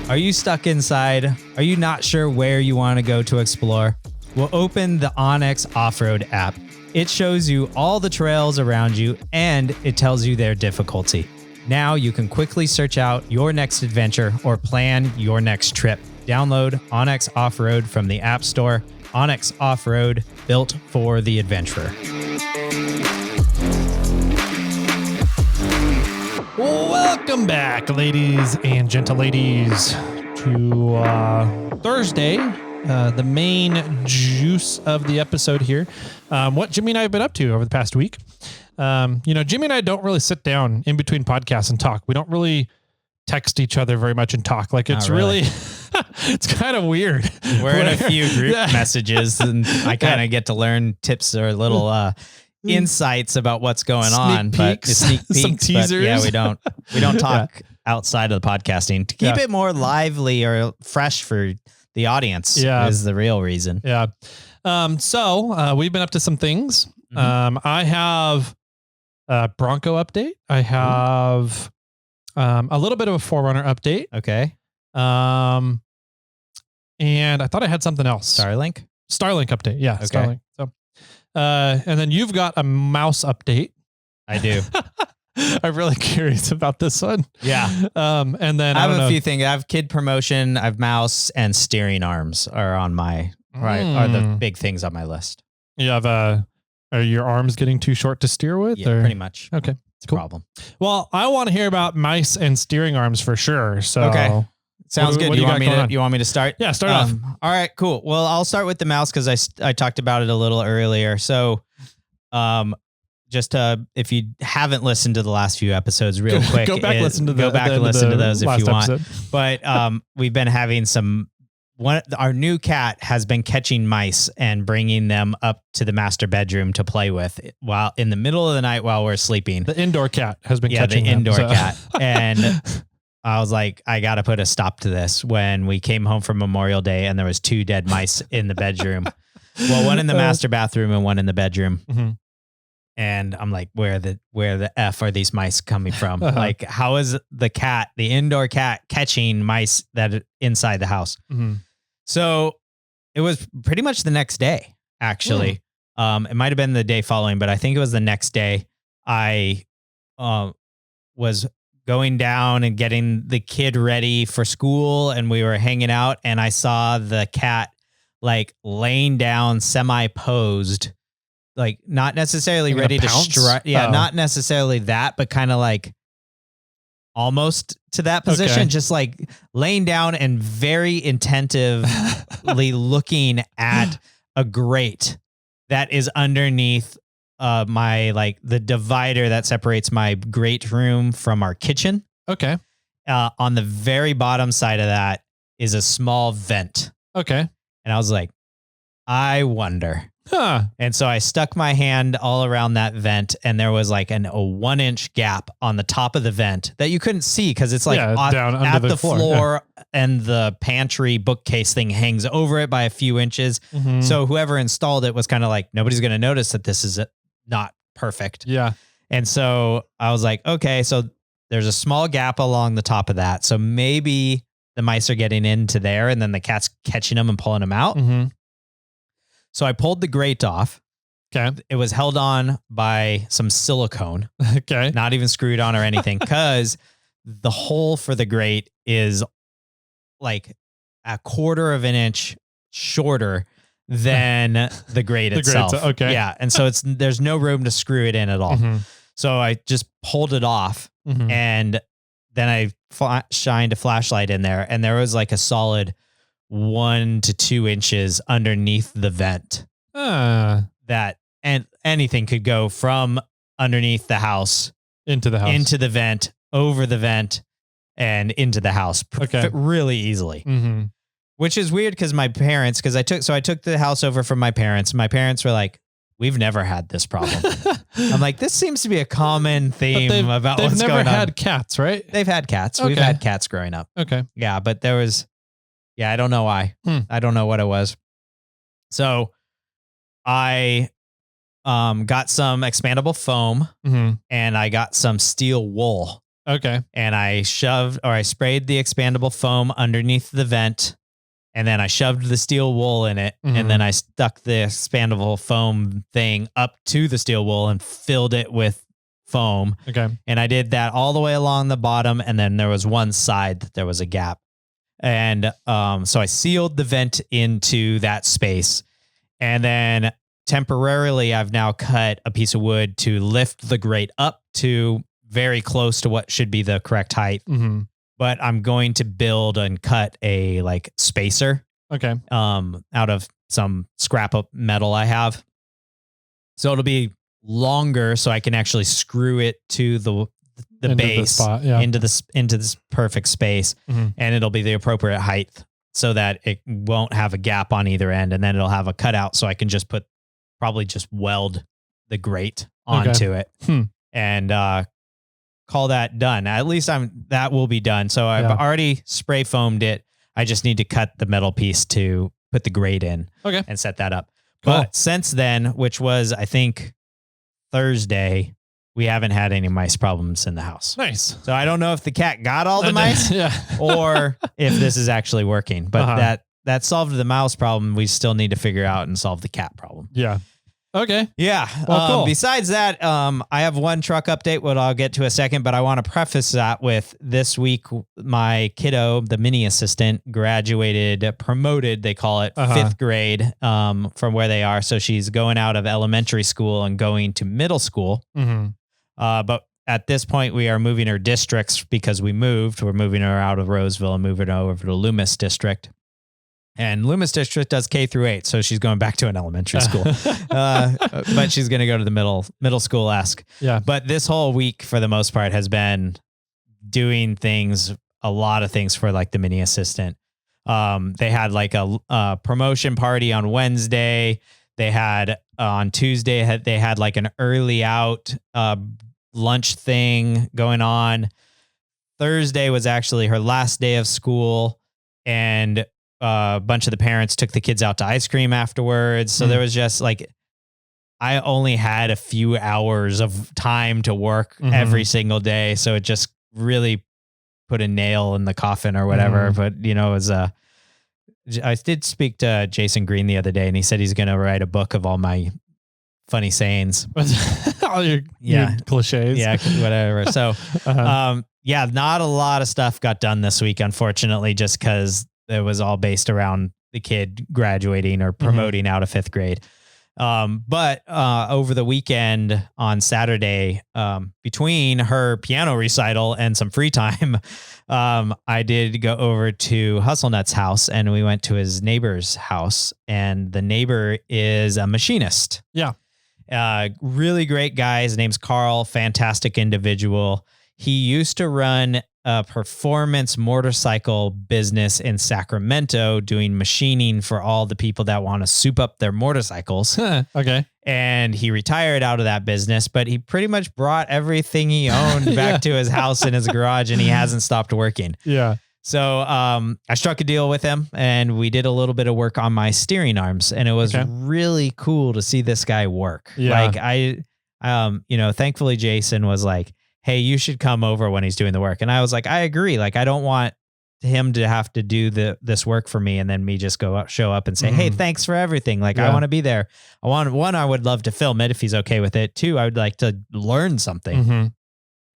Are you stuck inside? Are you not sure where you want to go to explore? Well, open the onX Off-Road app. It shows you all the trails around you, and it tells you their difficulty. Now you can quickly search out your next adventure or plan your next trip. Download onX Off-Road from the App Store. onX Off-Road, built for the adventurer. Welcome back, ladies and gentleladies, to Thursday, the main juice of the episode here. What Jimmy and I have been up to over the past week. Jimmy and I don't really sit down in between podcasts and talk. We don't really text each other very much and talk. Like, it's really it's kind of weird. We're in a few group messages, and I kind of get to learn tips or little insights about what's going on. But sneak peeks, some teasers. Yeah, we don't talk outside of the podcasting to keep it more lively or fresh for the audience. Yeah, is the real reason. Yeah. So we've been up to some things. I have a Bronco update. I have a little bit of a Forerunner update. Okay. And I thought I had something else. Starlink update. Yeah. Okay. Starlink. So, and then you've got a mouse update. I do. I'm really curious about this one. Yeah. And then I have a few things. I have kid promotion. I have mouse and steering arms are on my right, are the big things on my list. You have are your arms getting too short to steer with? Yeah, or? pretty much. Okay. It's a problem. Well, I want to hear about mice and steering arms for sure. So okay. Sounds good. You want me to start? Yeah, start off. All right, cool. Well, I'll start with the mouse because I talked about it a little earlier. So, just if you haven't listened to the last few episodes, real quick, go back and listen to those if you want. Episode. But we've been having our new cat has been catching mice and bringing them up to the master bedroom to play with while in the middle of the night while we're sleeping. The indoor cat has been catching the indoor them, cat. And I was like, I got to put a stop to this when we came home from Memorial Day and there was 2 dead mice in the bedroom. Well, one in the master bathroom and one in the bedroom. Mm-hmm. And I'm like, where the F are these mice coming from? Like, how is the indoor cat catching mice that are inside the house? Mm-hmm. So it was pretty much the next day, actually. It might have been the day following, but I think it was the next day. I was going down and getting the kid ready for school, and we were hanging out, and I saw the cat like laying down semi-posed, like not necessarily ready to strike. Yeah, not necessarily that, but kind of like almost to that position, just like laying down and very intentively looking at a grate that is underneath my, like the divider that separates my great room from our kitchen. Okay. On the very bottom side of that is a small vent. Okay. And I was like, I wonder. Huh. And so I stuck my hand all around that vent, and there was like a 1-inch gap on the top of the vent that you couldn't see because it's like down at under the floor and the pantry bookcase thing hangs over it by a few inches. Mm-hmm. So whoever installed it was kind of like, nobody's going to notice that this is not perfect. Yeah. And so I was like, okay, so there's a small gap along the top of that. So maybe the mice are getting into there and then the cat's catching them and pulling them out. Mm-hmm. So I pulled the grate off. Okay. It was held on by some silicone. Okay. Not even screwed on or anything, because the hole for the grate is like 1/4 of an inch shorter than the grate itself. Okay. Yeah. And so there's no room to screw it in at all. Mm-hmm. So I just pulled it off, and then I shined a flashlight in there, and there was like a solid 1 to 2 inches underneath the vent that, and anything could go from underneath the house into the vent, over the vent, and into the house really easily. Mm-hmm. Which is weird because my parents, I took the house over from my parents. My parents were like, we've never had this problem. I'm like, this seems to be a common theme about what's going on. They've never had cats, right? They've had cats. Okay. We've had cats growing up. Okay. Yeah, but there was, I don't know why. I don't know what it was. So I got some expandable foam, and I got some steel wool. Okay. And I sprayed the expandable foam underneath the vent, and then I shoved the steel wool in it, and then I stuck the expandable foam thing up to the steel wool and filled it with foam. Okay. And I did that all the way along the bottom, and then there was one side that there was a gap. And so I sealed the vent into that space, and then temporarily I've now cut a piece of wood to lift the grate up to very close to what should be the correct height. Mm-hmm. But I'm going to build and cut a like spacer. Okay. Out of some scrap of metal I have. So it'll be longer, so I can actually screw it to the base into this perfect space, and it'll be the appropriate height so that it won't have a gap on either end, and then it'll have a cutout so I can just weld the grate onto it and call that done. At least that will be done. So I've already spray foamed it. I just need to cut the metal piece to put the grate in and set that up. Cool. But since then, which was I think Thursday, we haven't had any mice problems in the house. Nice. So I don't know if the cat got all the mice or if this is actually working, but that solved the mouse problem. We still need to figure out and solve the cat problem. Yeah. Okay. Yeah. Well, cool. Besides that, I have one truck update, what I'll get to a second, but I want to preface that with this week, my kiddo, the mini assistant, promoted, they call it, 5th grade from where they are. So she's going out of elementary school and going to middle school. But at this point, we are moving her districts because we moved. We're moving her out of Roseville and moving her over to Loomis District. And Loomis District does K through 8, so she's going back to an elementary school. But she's going to go to the middle school-esque. Yeah. But this whole week, for the most part, has been doing a lot of things for like the mini assistant. They had like a promotion party on Wednesday. They had on Tuesday, they had like an early out lunch thing going on. Thursday was actually her last day of school, and a bunch of the parents took the kids out to ice cream afterwards. So there was just like, I only had a few hours of time to work every single day. So it just really put a nail in the coffin or whatever. But, it was I did speak to Jason Green the other day, and he said he's going to write a book of all my funny sayings. All your cliches. Yeah, whatever. So, not a lot of stuff got done this week, unfortunately, just because it was all based around the kid graduating or promoting out of 5th grade. But over the weekend on Saturday, between her piano recital and some free time, I did go over to Hustlenut's house, and we went to his neighbor's house, and the neighbor is a machinist. Yeah. Really great guy. His name's Carl. Fantastic individual. He used to run a performance motorcycle business in Sacramento, doing machining for all the people that want to soup up their motorcycles. Okay. And he retired out of that business, but he pretty much brought everything he owned back to his house and his garage, and he hasn't stopped working. Yeah. So I struck a deal with him, and we did a little bit of work on my steering arms, and it was really cool to see this guy work. Yeah. Like thankfully Jason was like, hey, you should come over when he's doing the work. And I was like, I agree. Like, I don't want him to have to do this work for me and then me just show up and say, hey, thanks for everything. Like, I want to be there. I would love to film it if he's okay with it. 2, I would like to learn something.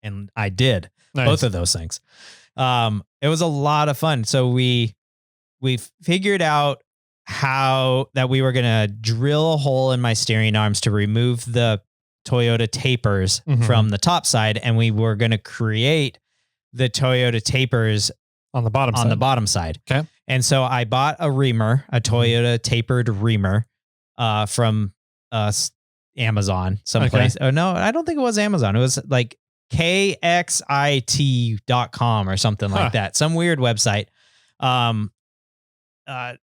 And I did both of those things. It was a lot of fun. So we figured out how that we were going to drill a hole in my steering arms to remove the Toyota tapers from the top side, and we were going to create the Toyota tapers on the bottom side. Okay. And so I bought a reamer, a Toyota tapered reamer, from Amazon someplace. Okay. Oh no, I don't think it was Amazon. It was like kxit.com or something like that. Some weird website.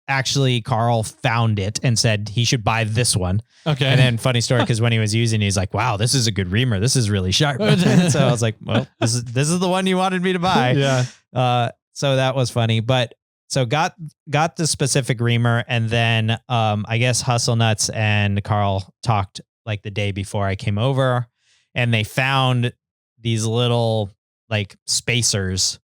Actually, Carl found it and said he should buy this one. Okay. And then funny story, because when he was using it, he's like, wow, this is a good reamer. This is really sharp. So I was like, well, this is the one you wanted me to buy. Yeah. So that was funny. But so got the specific reamer, and then I guess Hustlenuts and Carl talked like the day before I came over, and they found these little like spacers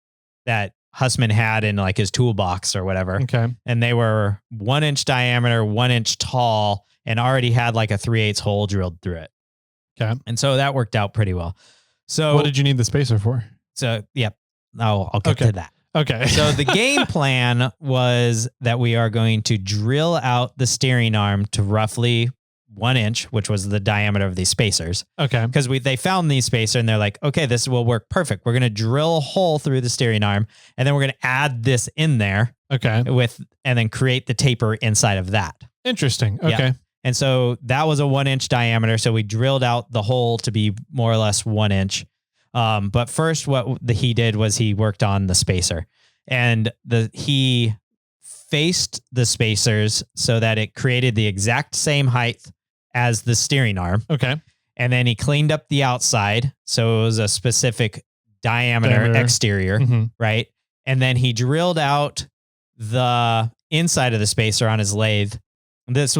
that Hussman had in like his toolbox or whatever. Okay. And they were 1 inch diameter, 1 inch tall, and already had like a 3/8 hole drilled through it. Okay. And so that worked out pretty well. So what did you need the spacer for? So, yeah, I'll get to that. Okay. So the game plan was that we are going to drill out the steering arm to roughly 1 inch, which was the diameter of these spacers. Okay. Because they found these spacer and they're like, okay, this will work perfect. We're going to drill a hole through the steering arm, and then we're going to add this in there. Okay. And then create the taper inside of that. Interesting. Okay. Yeah. And so that was a 1 inch diameter. So we drilled out the hole to be more or less 1 inch. But first what he did was he worked on the spacer, and he faced the spacers so that it created the exact same height as the steering arm. Okay. And then he cleaned up the outside. So it was a specific diameter. Exterior, right? And then he drilled out the inside of the spacer on his lathe. This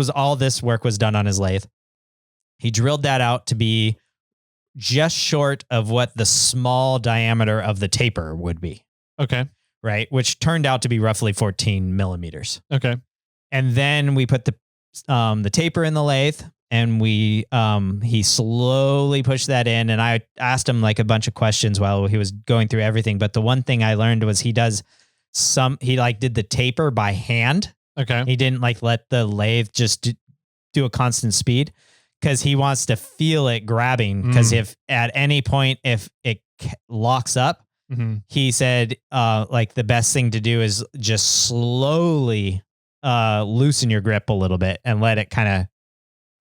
work was done on his lathe. He drilled that out to be just short of what the small diameter of the taper would be. Okay. Right. Which turned out to be roughly 14 millimeters. Okay. And then we put the taper in the lathe, and he slowly pushed that in, and I asked him like a bunch of questions while he was going through everything. But the one thing I learned was he did the taper by hand. Okay. He didn't like let the lathe just do a constant speed, because he wants to feel it grabbing. Because if at any point, if it locks up, he said like the best thing to do is just slowly loosen your grip a little bit and let it kind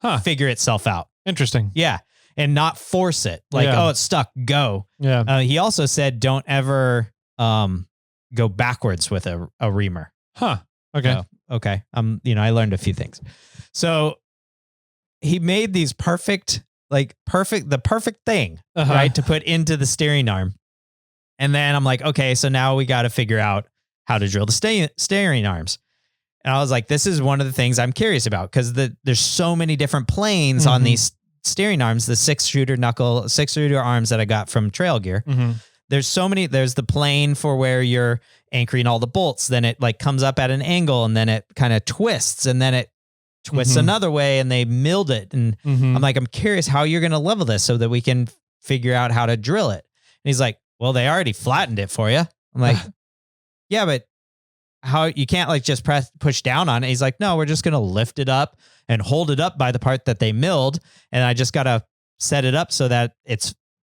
of figure itself out. Interesting. Yeah. And not force it. Like, oh, it's stuck. Go. Yeah. He also said, don't ever go backwards with a reamer. Huh. Okay. So, okay. I learned a few things. So he made these the perfect thing, right, to put into the steering arm. And then I'm like, okay, so now we got to figure out how to drill the steering arms. And I was like, this is one of the things I'm curious about, because there's so many different planes on these steering arms, the 6-shooter arms that I got from Trail Gear. There's so many. There's the plane for where you're anchoring all the bolts. Then it like comes up at an angle, and then it kind of twists, and then it twists another way, and they milled it. And I'm like, I'm curious how you're going to level this so that we can figure out how to drill it. And he's like, well, they already flattened it for you. I'm like, yeah, but how you can't like just push down on it. He's like, no, we're just going to lift it up and hold it up by the part that they milled. And I just got to set it up so that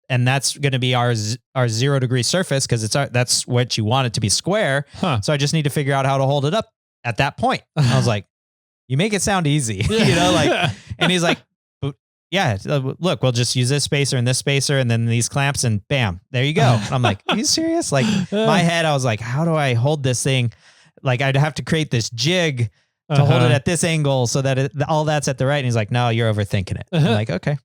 and that's going to be our 0 degree surface, because that's what you want it to be square. So I just need to figure out how to hold it up at that point. I was like, you make it sound easy, and he's like, yeah, look, we'll just use this spacer and this spacer and then these clamps, and bam, there you go. And I'm like, are you serious? Like my head, I was like, how do I hold this thing? Like I'd have to create this jig to hold it at this angle so that all that's at the right. And he's like, no, you're overthinking it. I'm like, okay.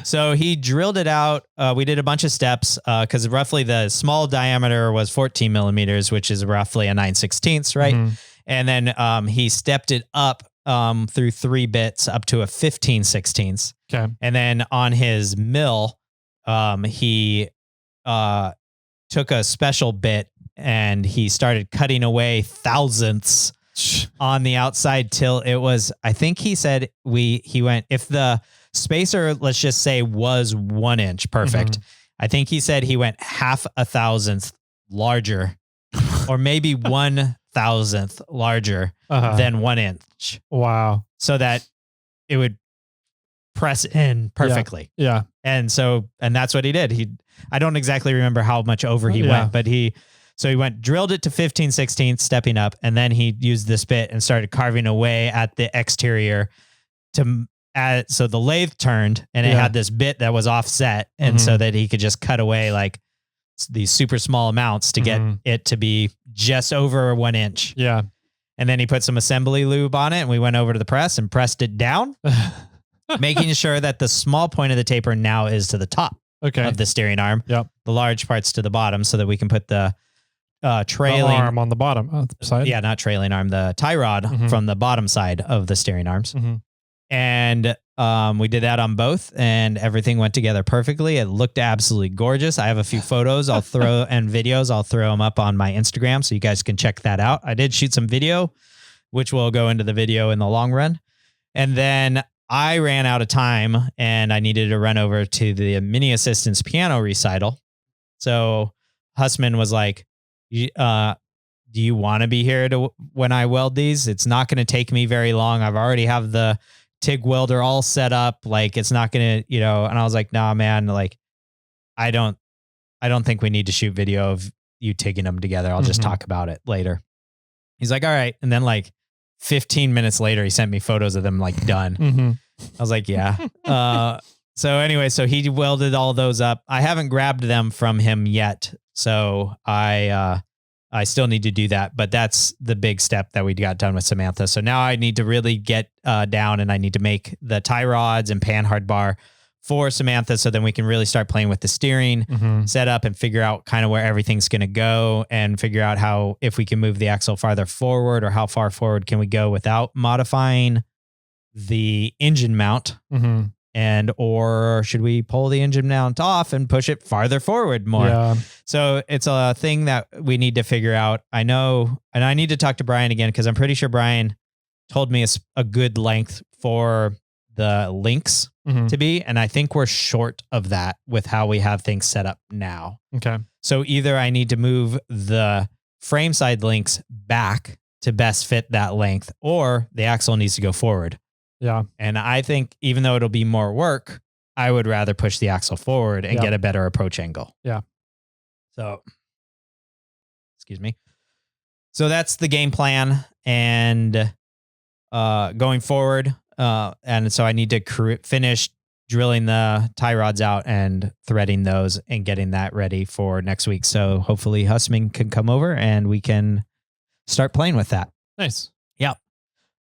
So he drilled it out. We did a bunch of steps because roughly the small diameter was 14 millimeters, which is roughly a 9/16, right? And then he stepped it up through 3 bits up to a 15/16. Okay. And then on his mill, he took a special bit and he started cutting away thousandths on the outside till it was, I think he said he went, if the spacer, let's just say, was 1 inch perfect, I think he said he went 0.5 thousandth larger or maybe 1/1000th larger than 1 inch. Wow. So that it would press in perfectly. Yeah. And that's what he did. I don't exactly remember how much over he went, but he went, drilled it to 15/16, stepping up, and then he used this bit and started carving away at the exterior so the lathe turned and it had this bit that was offset, and so that he could just cut away like these super small amounts to get it to be just over 1 inch. Yeah. And then he put some assembly lube on it, and we went over to the press and pressed it down, making sure that the small point of the taper now is to the top of the steering arm. Yep. The large part's to the bottom, so that we can put the trailing the arm on the bottom side. Yeah, not trailing arm, the tie rod from the bottom side of the steering arms. And we did that on both, and everything went together perfectly. It looked absolutely gorgeous. I have a few photos and videos. I'll throw them up on my Instagram so you guys can check that out. I did shoot some video, which will go into the video in the long run. And then I ran out of time and I needed to run over to the Mini Assistance piano recital. So Hussman was like, do you want to be here when I weld these? It's not going to take me very long. I've already have the TIG welder all set up. Like, it's not going to, and I was like, nah, man, like, I don't think we need to shoot video of you TIGging them together. I'll just talk about it later. He's like, all right. And then like 15 minutes later, he sent me photos of them like done. I was like, yeah. So anyway, so he welded all those up. I haven't grabbed them from him yet. So I still need to do that, but that's the big step that we got done with Samantha. So now I need to really get down, and I need to make the tie rods and pan hard bar for Samantha, so then we can really start playing with the steering set up and figure out kind of where everything's going to go, and figure out if we can move the axle farther forward, or how far forward can we go without modifying the engine mount. Or should we pull the engine mount off and push it farther forward more? Yeah. So it's a thing that we need to figure out. I know, and I need to talk to Brian again, because I'm pretty sure Brian told me a good length for the links to be. And I think we're short of that with how we have things set up now. Okay. So either I need to move the frame side links back to best fit that length, or the axle needs to go forward. Yeah. And I think even though it'll be more work, I would rather push the axle forward and get a better approach angle. Yeah. So, excuse me. So that's the game plan. And going forward, and so I need to finish drilling the tie rods out and threading those and getting that ready for next week. So hopefully Husman can come over and we can start playing with that. Nice. Yep.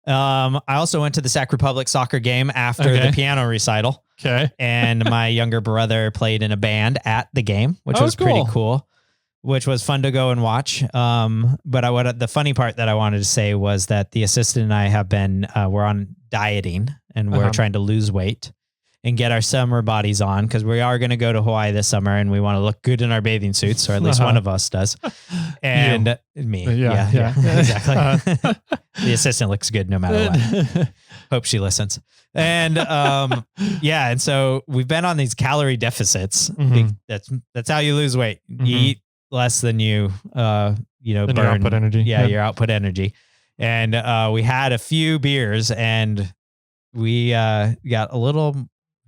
I also went to the Sac Republic soccer game after the piano recital. Okay. And my younger brother played in a band at the game, which was pretty cool, which was fun to go and watch. But the funny part that I wanted to say was that the assistant and I have been, we're on dieting and we're trying to lose weight and get our summer bodies on, because we are going to go to Hawaii this summer and we want to look good in our bathing suits, or at least one of us does. And me. Yeah, exactly. The assistant looks good no matter what. Hope she listens. And and so we've been on these calorie deficits. That's how you lose weight. You eat less than you burn your output energy. Yeah, your output energy. And we had a few beers and we got a little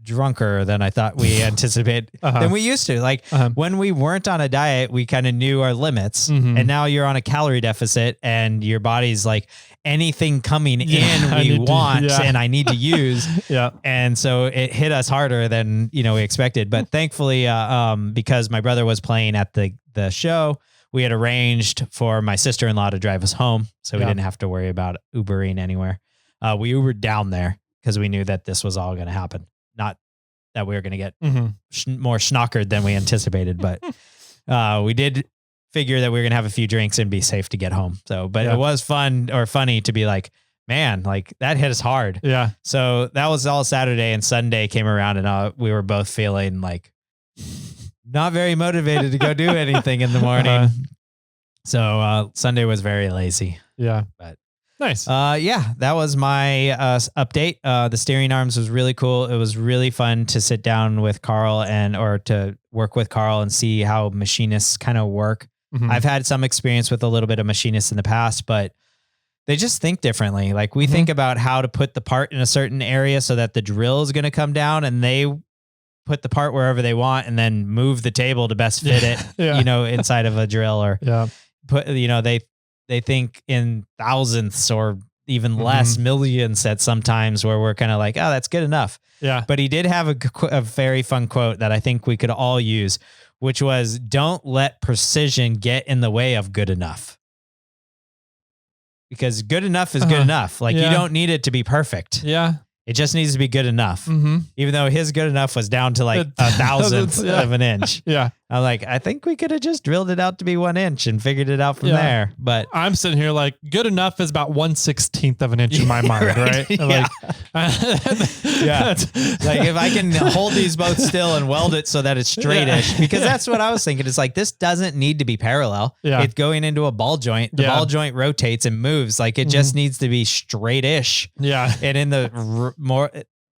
drunker than I thought we anticipated than we used to. Like when we weren't on a diet, we kind of knew our limits, and now you're on a calorie deficit and your body's like, anything coming in we want and I need to use. And so it hit us harder than, we expected. But thankfully, because my brother was playing at the show, we had arranged for my sister-in-law to drive us home. So we didn't have to worry about Ubering anywhere. We Ubered down there because we knew that this was all going to happen. Not that we were going to get more schnockered than we anticipated, but we did figure that we were going to have a few drinks and be safe to get home. So, but it was funny to be like, man, like that hit us hard. Yeah. So that was all Saturday, and Sunday came around and we were both feeling like not very motivated to go do anything in the morning. So Sunday was very lazy. Yeah. But nice. That was my update. The steering arms was really cool. It was really fun to sit down with Carl or to work with Carl and see how machinists kind of work. I've had some experience with a little bit of machinists in the past, but they just think differently. Like we think about how to put the part in a certain area so that the drill is going to come down, and they put the part wherever they want and then move the table to best fit it, inside of a drill, or put, they think in thousandths or even less, millions at sometimes, where we're kind of like, oh, that's good enough. Yeah. But he did have a very fun quote that I think we could all use, which was, don't let precision get in the way of good enough. Because good enough is good enough. Like you don't need it to be perfect. Yeah. It just needs to be good enough. Even though his good enough was down to like a thousandth of an inch. Yeah. I'm like, I think we could have just drilled it out to be 1 inch and figured it out from there. But I'm sitting here like, good enough is about 1/16 of an inch in my mind, right? Like, like if I can hold these both still and weld it so that it's straightish, because that's what I was thinking. It's like, this doesn't need to be parallel. It's going into a ball joint. The ball joint rotates and moves. Like it just needs to be straightish. Yeah. And in the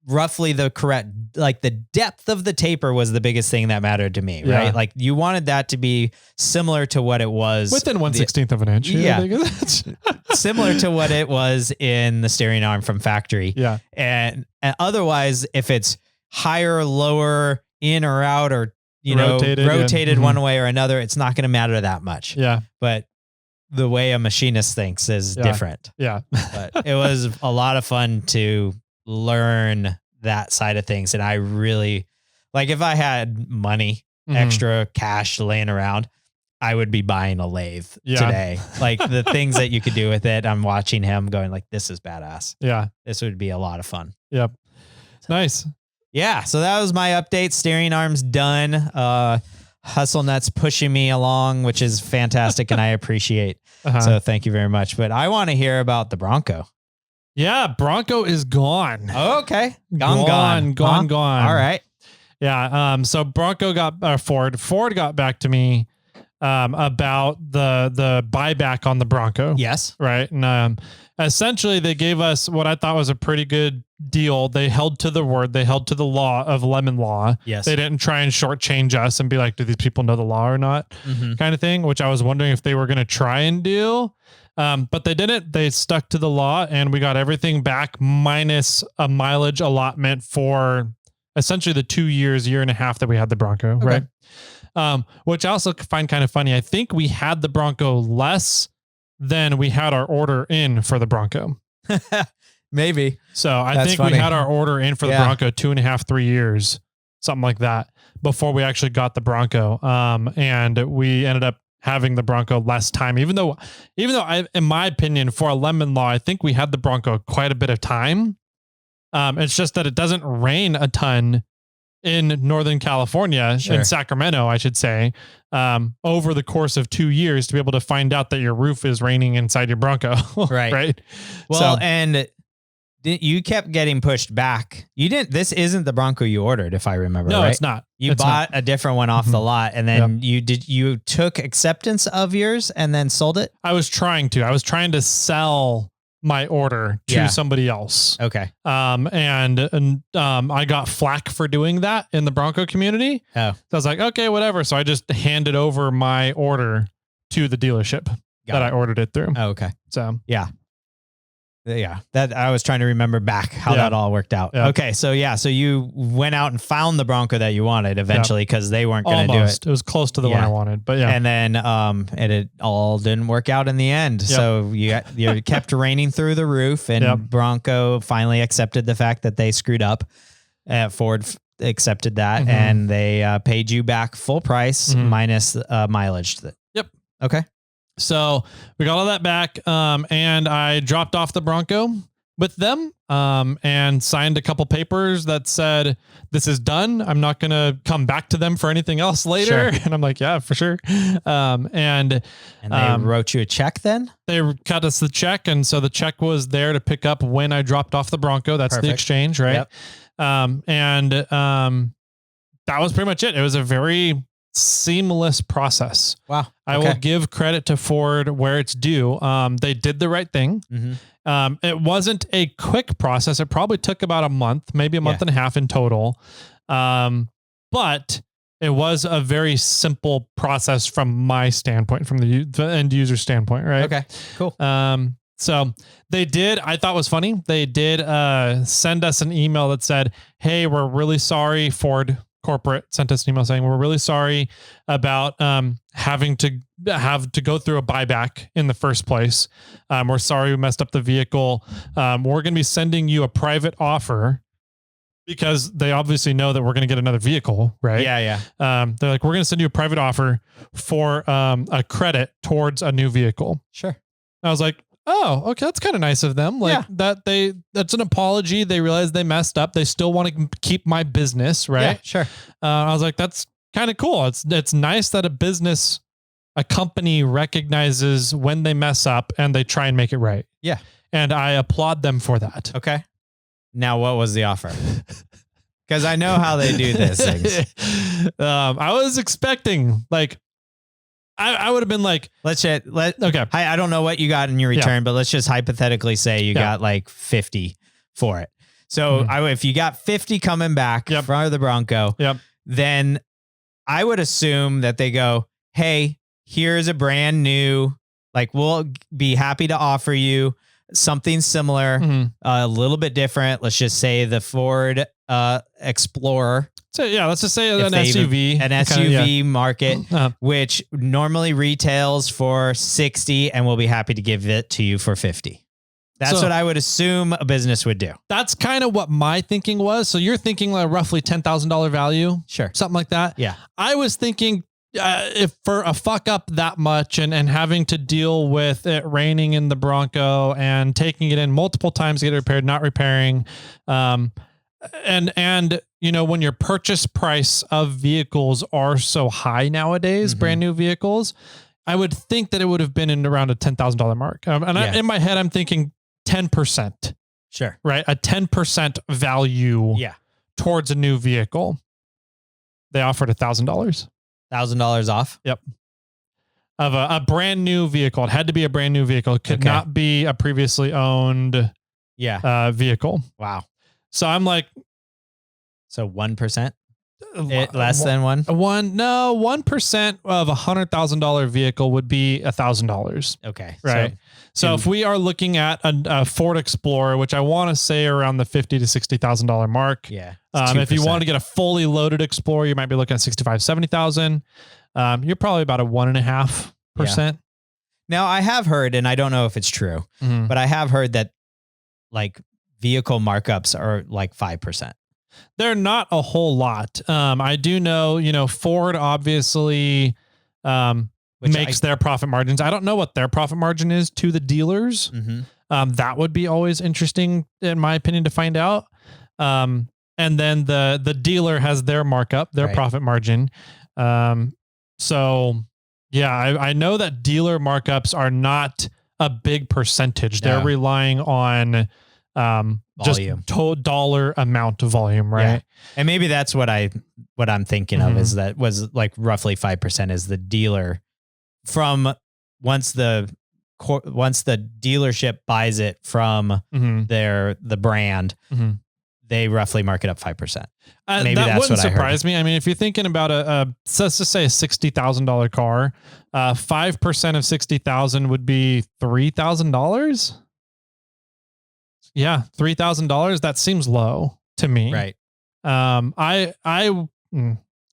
roughly the correct, like the depth of the taper was the biggest thing that mattered to me, right? Like you wanted that to be similar to what it was within 1/16 of an inch. Similar to what it was in the steering arm from factory. Yeah. And otherwise, if it's higher, lower, in or out, or, rotated one way or another, it's not going to matter that much. Yeah. But the way a machinist thinks is different. Yeah. But it was a lot of fun to learn that side of things. And I really, like, if I had money, extra cash laying around, I would be buying a lathe today. Like the things that you could do with it. I'm watching him going like, this is badass. Yeah. This would be a lot of fun. Yep. Nice. Yeah. So that was my update. Steering arm's done. Hustle Nuts pushing me along, which is fantastic. And I appreciate. So thank you very much. But I want to hear about the Bronco. Yeah. Bronco is gone. Okay. Gone. All right. Yeah. So Bronco Ford got back to me about the buyback on the Bronco. Yes. Right. And essentially they gave us what I thought was a pretty good deal. They held to the word. They held to the law of lemon law. Yes. They didn't try and shortchange us and be like, do these people know the law or not? Kind of thing, which I was wondering if they were going to try and do. But they didn't. They stuck to the law, and we got everything back minus a mileage allotment for essentially the 2 years, year and a half that we had the Bronco. Okay. Right. Which I also find kind of funny. I think we had the Bronco less than we had our order in for the Bronco. Maybe. So I think we had our order in for the Bronco 2.5, 3 years, something like that, before we actually got the Bronco. And we ended up having the Bronco less time, even though in my opinion, for a lemon law, I think we had the Bronco quite a bit of time. It's just that it doesn't rain a ton in Northern California, in Sacramento, I should say, over the course of 2 years to be able to find out that your roof is raining inside your Bronco. Right. Right. Well, and you kept getting pushed back. This isn't the Bronco you ordered, if I remember. No, right? It's not. You bought a different one off the lot, and then you took acceptance of yours and then sold it. I was trying to sell my order to somebody else. Okay. And I got flack for doing that in the Bronco community. Oh. So I was like, okay, whatever. So I just handed over my order to the dealership I ordered it through. Oh, okay. So yeah, that I was trying to remember back how that all worked out. Yeah. Okay. So you went out and found the Bronco that you wanted eventually because they weren't going to do it. It was close to the one I wanted, but And then, it all didn't work out in the end. Yep. So you kept raining through the roof, and Bronco finally accepted the fact that they screwed up. Ford accepted that, and they paid you back full price minus mileage. Yep. Okay. So we got all that back, and I dropped off the Bronco with them, and signed a couple papers that said, this is done. I'm not going to come back to them for anything else later. Sure. And I'm like, yeah, for sure. And they wrote you a check then? They cut us the check. And so the check was there to pick up when I dropped off the Bronco. That's the exchange, right? Yep. That was pretty much it. It was a very seamless process. Wow. I will give credit to Ford where it's due. They did the right thing. It wasn't a quick process. It probably took about a month, maybe a month and a half in total. But it was a very simple process from my standpoint, from the end user standpoint. Right. Okay, cool. So they did, I thought was funny. They did send us an email that said, hey, we're really sorry. Ford corporate sent us an email saying, we're really sorry about having to go through a buyback in the first place. We're sorry we messed up the vehicle. We're going to be sending you a private offer because they obviously know that we're going to get another vehicle, right? Yeah. They're like, we're going to send you a private offer for a credit towards a new vehicle. Sure. I was like, oh, okay. That's kind of nice of them. Like that's an apology. They realized they messed up. They still want to keep my business. Right. Yeah, sure. I was like, that's kind of cool. It's nice that a company recognizes when they mess up and they try and make it right. Yeah. And I applaud them for that. Okay. Now, what was the offer? Because I know how they do this things. I was expecting I would have been like, okay. I don't know what you got in your return, but let's just hypothetically say you got like 50 for it. So if you got 50 coming back from the Bronco, then I would assume that they go, hey, here's a brand new, we'll be happy to offer you something similar, a little bit different. Let's just say the Ford Explorer. So let's just say an SUV market, which normally retails for 60, and we'll be happy to give it to you for 50. That's what I would assume a business would do. That's kind of what my thinking was. So you're thinking like roughly $10,000 value, sure, something like that. Yeah, I was thinking if for a fuck up that much and having to deal with it raining in the Bronco and taking it in multiple times to get it repaired, not repairing, and when your purchase price of vehicles are so high nowadays, brand new vehicles, I would think that it would have been in around a $10,000 mark. In my head, I'm thinking 10%. Sure. Right. A 10% value towards a new vehicle. They offered $1,000. $1,000 off. Yep. of a brand new vehicle. It had to be a brand new vehicle. It could not be a previously owned vehicle. Wow. So I'm like, so 1%? Less than 1%? 1% of $100,000 vehicle would be $1,000. Okay. Right. So if we are looking at a Ford Explorer, which I want to say around the $50,000 to $60,000 mark. Yeah. If you want to get a fully loaded Explorer, you might be looking at $65,000, $70,000. You're probably about a 1.5%. Now I have heard, and I don't know if it's true, but I have heard that like vehicle markups are like 5%. They're not a whole lot. I do know, Ford obviously makes their profit margins. I don't know what their profit margin is to the dealers. That would be always interesting, in my opinion, to find out. And then the dealer has their markup, their profit margin. So yeah, I know that dealer markups are not a big percentage. They're relying on just dollar amount of volume, right? Yeah. And maybe that's what I'm thinking of is that was like roughly 5% is the dealer from once the dealership buys it from the brand, they roughly mark it up 5%. Maybe that that's wouldn't what surprise me. I mean, if you're thinking about let's just say a $60,000 car, 5% of 60,000 would be $3,000. Yeah, $3,000. That seems low to me. Right. I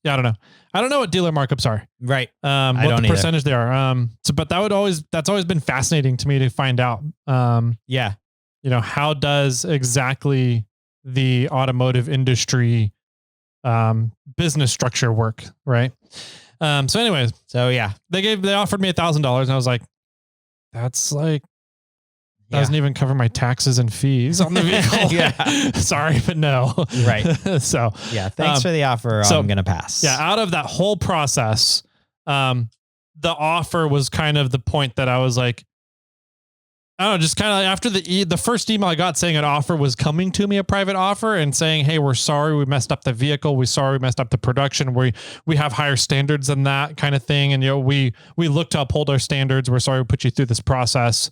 don't know. I don't know what dealer markups are. Right. What the percentage they are. But that's always been fascinating to me to find out. How does exactly the automotive industry business structure work, right? So anyways, they offered me $1,000 and I was like, that's like doesn't even cover my taxes and fees on the vehicle. Sorry, but no. Right. So thanks for the offer. I'm going to pass. Yeah. Out of that whole process, the offer was kind of the point that I was like, I don't know, just kind of like after the first email I got saying an offer was coming to me, a private offer, and saying, hey, we're sorry we messed up the vehicle. We're sorry we messed up the production. We have higher standards than that kind of thing. And, we look to uphold our standards. We're sorry we put you through this process.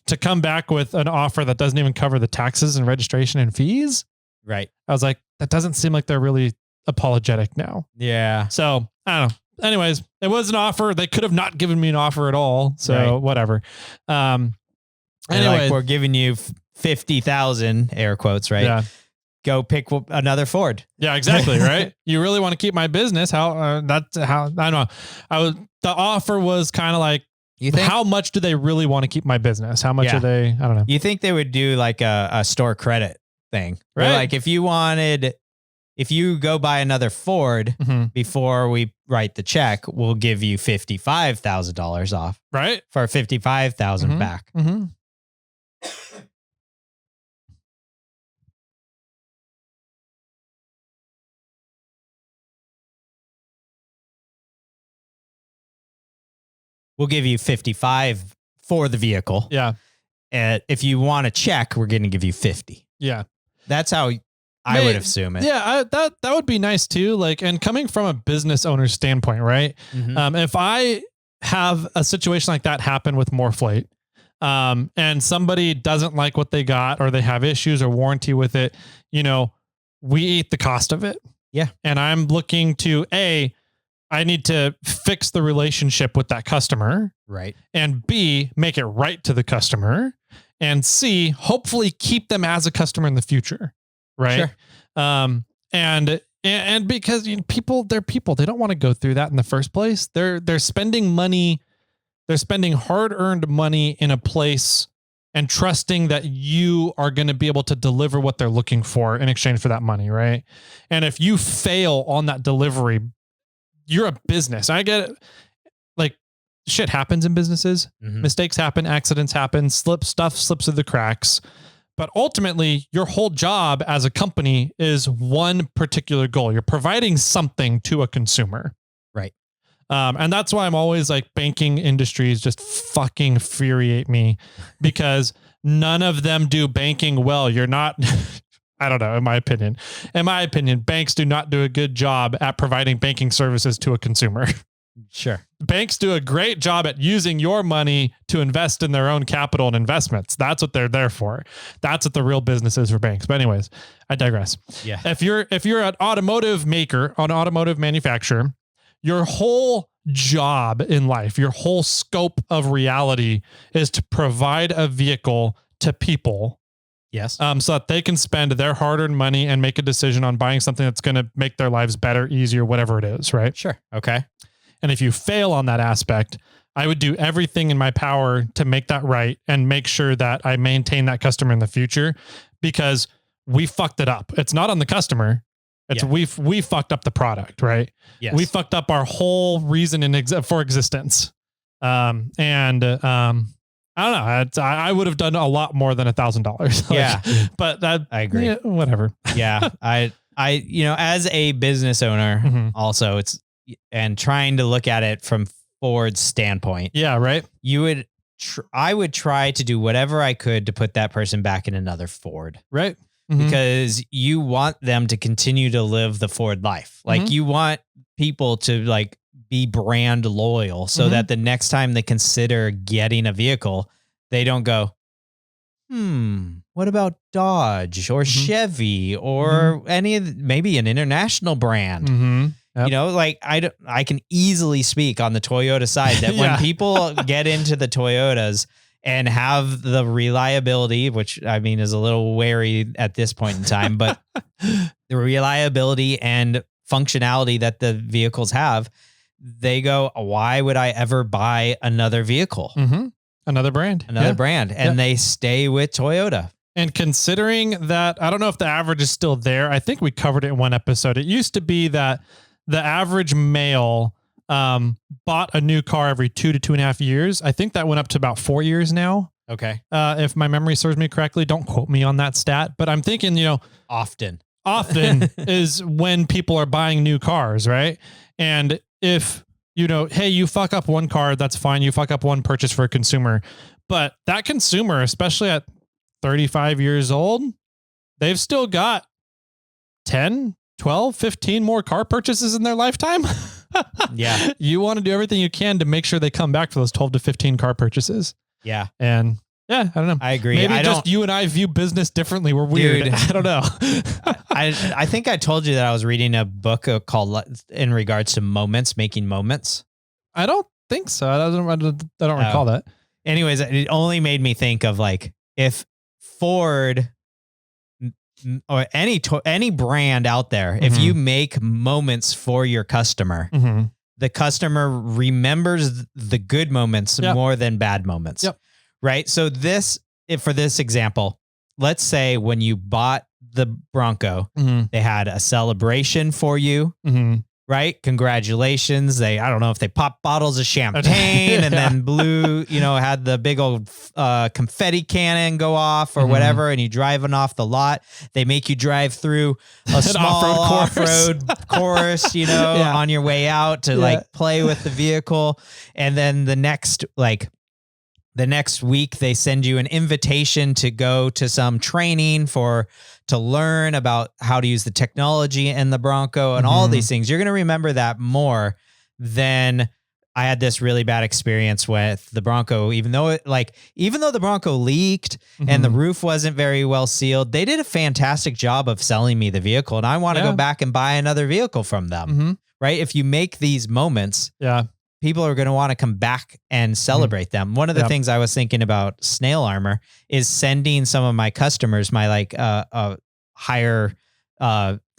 To come back with an offer that doesn't even cover the taxes and registration and fees. Right. I was like, that doesn't seem like they're really apologetic now. Yeah. So I don't know. Anyways, it was an offer. They could have not given me an offer at all. So whatever. Anyway, we're giving you 50,000 air quotes, right? Yeah. Go pick another Ford. Yeah, exactly. Right. You really want to keep my business. That's how, I don't know. The offer was kind of like, how much do they really want to keep my business? How much are they? I don't know. You think they would do like a store credit thing, right? Where like if you go buy another Ford before we write the check, we'll give you $55,000 off, right? For 55,000 back. We'll give you 55 for the vehicle. Yeah. And if you want a check, we're going to give you 50. Yeah. That's how I would assume it. Yeah. That would be nice too. Like, and coming from a business owner's standpoint, right? If I have a situation like that happen with Morphlate, and somebody doesn't like what they got, or they have issues or warranty with it, we eat the cost of it. Yeah. And I'm looking to I need to fix the relationship with that customer. Right. And B, make it right to the customer. And C, hopefully keep them as a customer in the future. Right. Sure. And because they're people, they don't want to go through that in the first place. They're spending money. They're spending hard-earned money in a place and trusting that you are going to be able to deliver what they're looking for in exchange for that money. Right. And if you fail on that delivery, you're a business. I get it. Like, shit happens in businesses. Mistakes happen, accidents happen, stuff slips through the cracks. But ultimately, your whole job as a company is one particular goal. You're providing something to a consumer. Right. And that's why I'm always like, banking industries just fucking infuriate me because none of them do banking well. You're not... I don't know. In my opinion, banks do not do a good job at providing banking services to a consumer. Sure. Banks do a great job at using your money to invest in their own capital and investments. That's what they're there for. That's what the real business is for banks. But anyways, I digress. Yeah. If you're an automotive maker, an automotive manufacturer, your whole job in life, your whole scope of reality is to provide a vehicle to people. Yes. So that they can spend their hard-earned money and make a decision on buying something that's going to make their lives better, easier, whatever it is, right? Sure. Okay. And if you fail on that aspect, I would do everything in my power to make that right and make sure that I maintain that customer in the future, because we fucked it up. It's not on the customer. It's we fucked up the product, right? Yes. We fucked up our whole reason for existence. I don't know. I would have done a lot more than $1,000. Yeah. But that, I agree. Yeah, whatever. Yeah. I, as a business owner, also and trying to look at it from Ford's standpoint. Yeah. Right. I would try to do whatever I could to put that person back in another Ford. Right. Because you want them to continue to live the Ford life. Like you want people to like be brand loyal so that the next time they consider getting a vehicle, they don't go, what about Dodge or Chevy or maybe an international brand? Yep. You know, like I can easily speak on the Toyota side that when people get into the Toyotas and have the reliability, which I mean is a little wary at this point in time, but the reliability and functionality that the vehicles have, they go, why would I ever buy another vehicle? Another brand. And they stay with Toyota. And considering that, I don't know if the average is still there. I think we covered it in one episode. It used to be that the average male bought a new car every 2 to 2.5 years. I think that went up to about 4 years now. Okay. If my memory serves me correctly, don't quote me on that stat, but I'm thinking, often is when people are buying new cars, right? And if, hey, you fuck up one car, that's fine. You fuck up one purchase for a consumer, but that consumer, especially at 35 years old, they've still got 10, 12, 15 more car purchases in their lifetime. Yeah. You want to do everything you can to make sure they come back for those 12 to 15 car purchases. Yeah. And I don't know. I agree. Maybe just you and I view business differently. We're weird. Dude, I don't know. I think I told you that I was reading a book called in regards to making moments. I don't think so. I don't recall that. Anyways, it only made me think of like, if Ford or any brand out there, if you make moments for your customer, the customer remembers the good moments more than bad moments. Yep. Right. So for this example, let's say when you bought the Bronco, they had a celebration for you. Right. Congratulations. I don't know if they popped bottles of champagne and then blew, had the big old confetti cannon go off or whatever. And you driving off the lot. They make you drive through a small off-road course, on your way out to like play with the vehicle. And then the next week they send you an invitation to go to some training to learn about how to use the technology in the Bronco and all these things. You're going to remember that more than I had this really bad experience with the Bronco, even though the Bronco leaked and the roof wasn't very well sealed. They did a fantastic job of selling me the vehicle, and I want to go back and buy another vehicle from them. Right. If you make these moments, people are going to want to come back and celebrate them. One of the things I was thinking about Snail Armor is sending some of my customers, my higher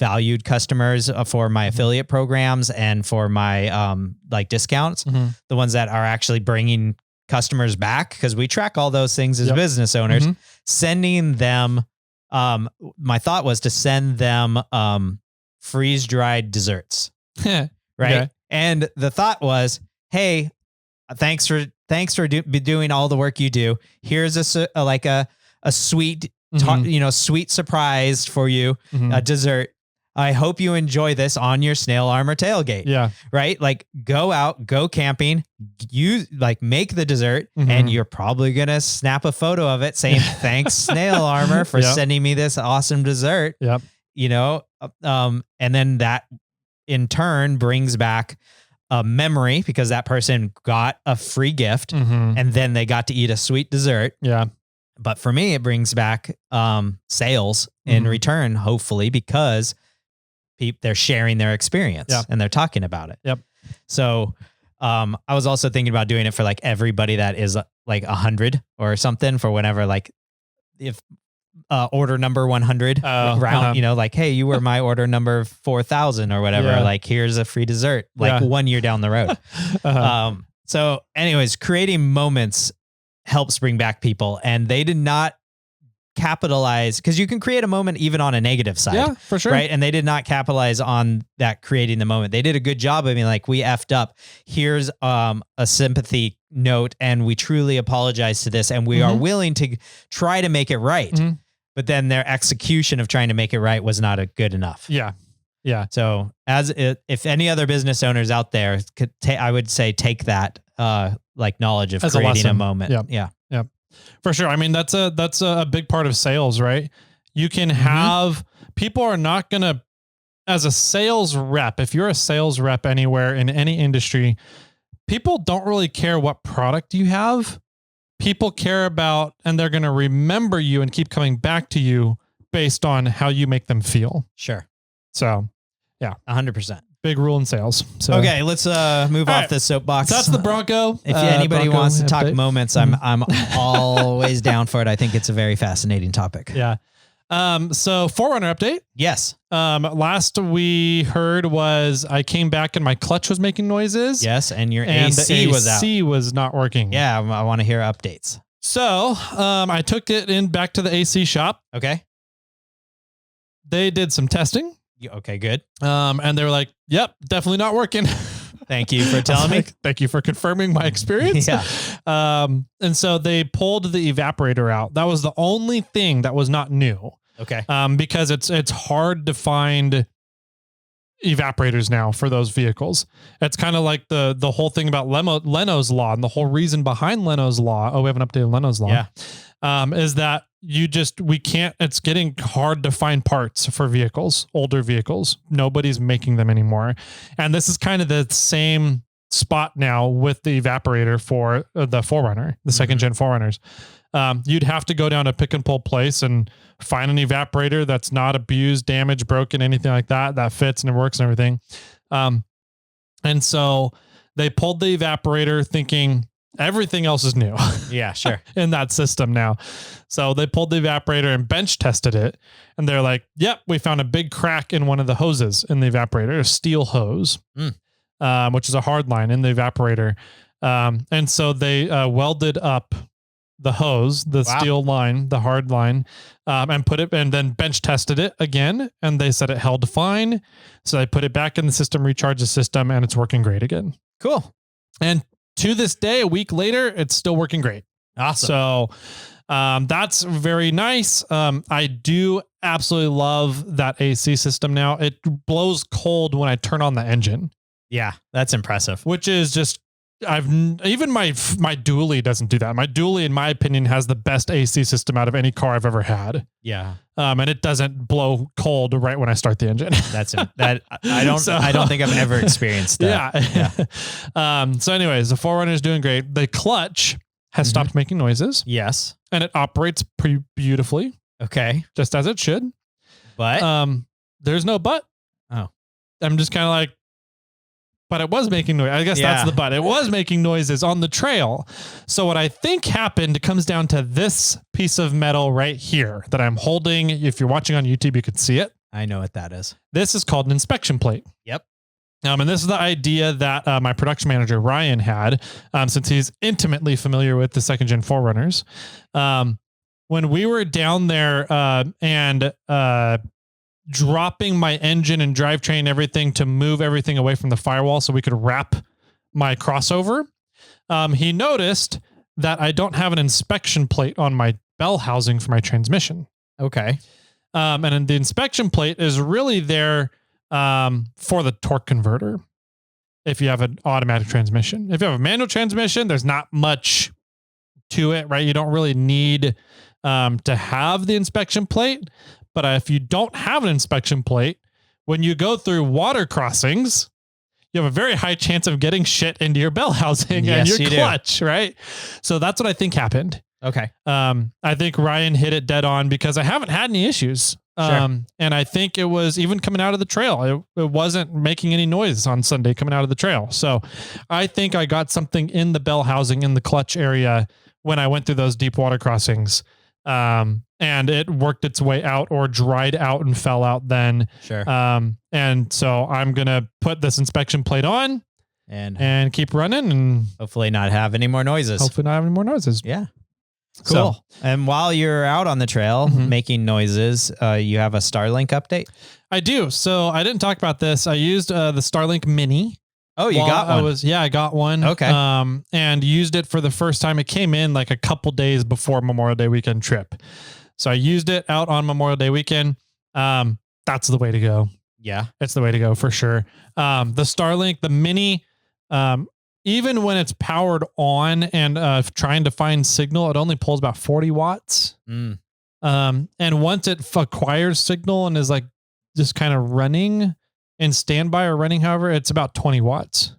valued customers for my affiliate programs and for my discounts, the ones that are actually bringing customers back, because we track all those things as business owners, sending them. My thought was to send them freeze-dried desserts. Right. Okay. And the thought was, hey, thanks for doing all the work you do. Here's a sweet, sweet surprise for you, a dessert. I hope you enjoy this on your Snail Armor tailgate. Yeah. Right. Like, go out, go camping, make the dessert, and you're probably going to snap a photo of it saying, thanks Snail Armor for sending me this awesome dessert. Yep. And then that in turn brings back a memory because that person got a free gift and then they got to eat a sweet dessert. Yeah. But for me, it brings back sales in return, hopefully, because they're sharing their experience and they're talking about it. Yep. So I was also thinking about doing it for like everybody that is like 100 or something for whenever, like if order number 100 round, like, hey, you were my order number 4,000 or whatever. Like, here's a free dessert, like 1 year down the road. So anyways, creating moments helps bring back people, and they did not capitalize, because you can create a moment even on a negative side. Yeah, for sure. Right. And they did not capitalize on that, creating the moment. They did a good job of being like, we effed up. Here's a sympathy note, and we truly apologize to this, and we are willing to try to make it right. But then their execution of trying to make it right was not good enough. Yeah. Yeah. So if any other business owners out there could I would say take that like knowledge of creating a moment. Yep. Yeah. Yep. For sure. I mean, that's a big part of sales, right? You can have, people are not going to, as a sales rep, if you're a sales rep anywhere in any industry, people don't really care what product you have. People care about, and they're going to remember you and keep coming back to you based on how you make them feel. Sure. So yeah, 100%. Big rule in sales. So okay, let's move off this soapbox. So that's the Bronco. If anybody Bronco wants to talk update. moments, I'm always down for it. I think it's a very fascinating topic. Yeah. So Forerunner update. Yes. Last we heard was I came back and my clutch was making noises. Yes, and your and AC was out. AC was not working. Yeah, I want to hear updates. So I took it back to the AC shop. Okay. They did some testing. Okay, good. And they were like, "Yep, definitely not working." Thank you for telling me. Thank you for confirming my experience. Yeah. And so they pulled the evaporator out. That was the only thing that was not new. Okay. Because it's hard to find evaporators now for those vehicles. It's kind of like the whole thing about Leno's law, and the whole reason behind Leno's law. Oh, we haven't updated Leno's law. Yeah. Is that we can't, it's getting hard to find parts for vehicles, older vehicles. Nobody's making them anymore. And this is kind of the same spot now with the evaporator for the Forerunner, the second gen Forerunners. You'd have to go down a pick and pull place and find an evaporator that's not abused, damaged, broken, anything like that fits and it works and everything. And so they pulled the evaporator thinking everything else is new. Yeah, sure. In that system now. So they pulled the evaporator and bench tested it. And they're like, yep, we found a big crack in one of the hoses in the evaporator, a steel hose, which is a hard line in the evaporator. And so they welded up the hose, the steel line, the hard line, and put it, and then bench tested it again. And they said it held fine. So they put it back in the system, recharged the system, and it's working great again. Cool. And to this day, a week later, it's still working great. Awesome. So that's very nice. I do absolutely love that AC system now. It blows cold when I turn on the engine. Yeah, that's impressive. Which is just, even my dually doesn't do that. My dually, in my opinion, has the best AC system out of any car I've ever had. Yeah. And it doesn't blow cold right when I start the engine. I don't think I've ever experienced that. Yeah. So anyways, the Forerunner is doing great. The clutch has stopped making noises. Yes. And it operates pretty beautifully. Okay. Just as it should. But there's no but. Oh. I'm just kind of like, but it was making noise. I guess that's the but. It was making noises on the trail. So what I think happened comes down to this piece of metal right here that I'm holding. If you're watching on YouTube, you could see it. I know what that is. This is called an inspection plate. Yep. And this is the idea that my production manager, Ryan, had, since he's intimately familiar with the second gen Forerunners. When we were down there and dropping my engine and drivetrain and everything to move everything away from the firewall so we could wrap my crossover, he noticed that I don't have an inspection plate on my bell housing for my transmission. Okay. And the inspection plate is really there for the torque converter. If you have an automatic transmission, if you have a manual transmission, there's not much to it, right? You don't really need to have the inspection plate. But if you don't have an inspection plate, when you go through water crossings, you have a very high chance of getting shit into your bell housing Yes, and your you clutch, right? So that's what I think happened. Okay. I think Ryan hit it dead on because I haven't had any issues. Sure. And I think it was even coming out of the trail. It wasn't making any noise on Sunday coming out of the trail. So I think I got something in the bell housing in the clutch area when I went through those deep water crossings. And it worked its way out or dried out and fell out then. Sure. And so I'm going to put this inspection plate on and keep running and hopefully not have any more noises. Hopefully not have any more noises. Yeah. Cool. So, and while you're out on the trail making noises, you have a Starlink update? I do. So I didn't talk about this. I used the Starlink Mini. Oh, you got one? I got one. Okay. And used it for the first time. It came in like a couple days before Memorial Day weekend trip. So I used it out on Memorial Day weekend. That's the way to go. Yeah. It's the way to go for sure. The Starlink, the Mini, even when it's powered on and trying to find signal, it only pulls about 40 watts. And once it acquires signal and is like just kind of running in standby or running, however, it's about 20 watts.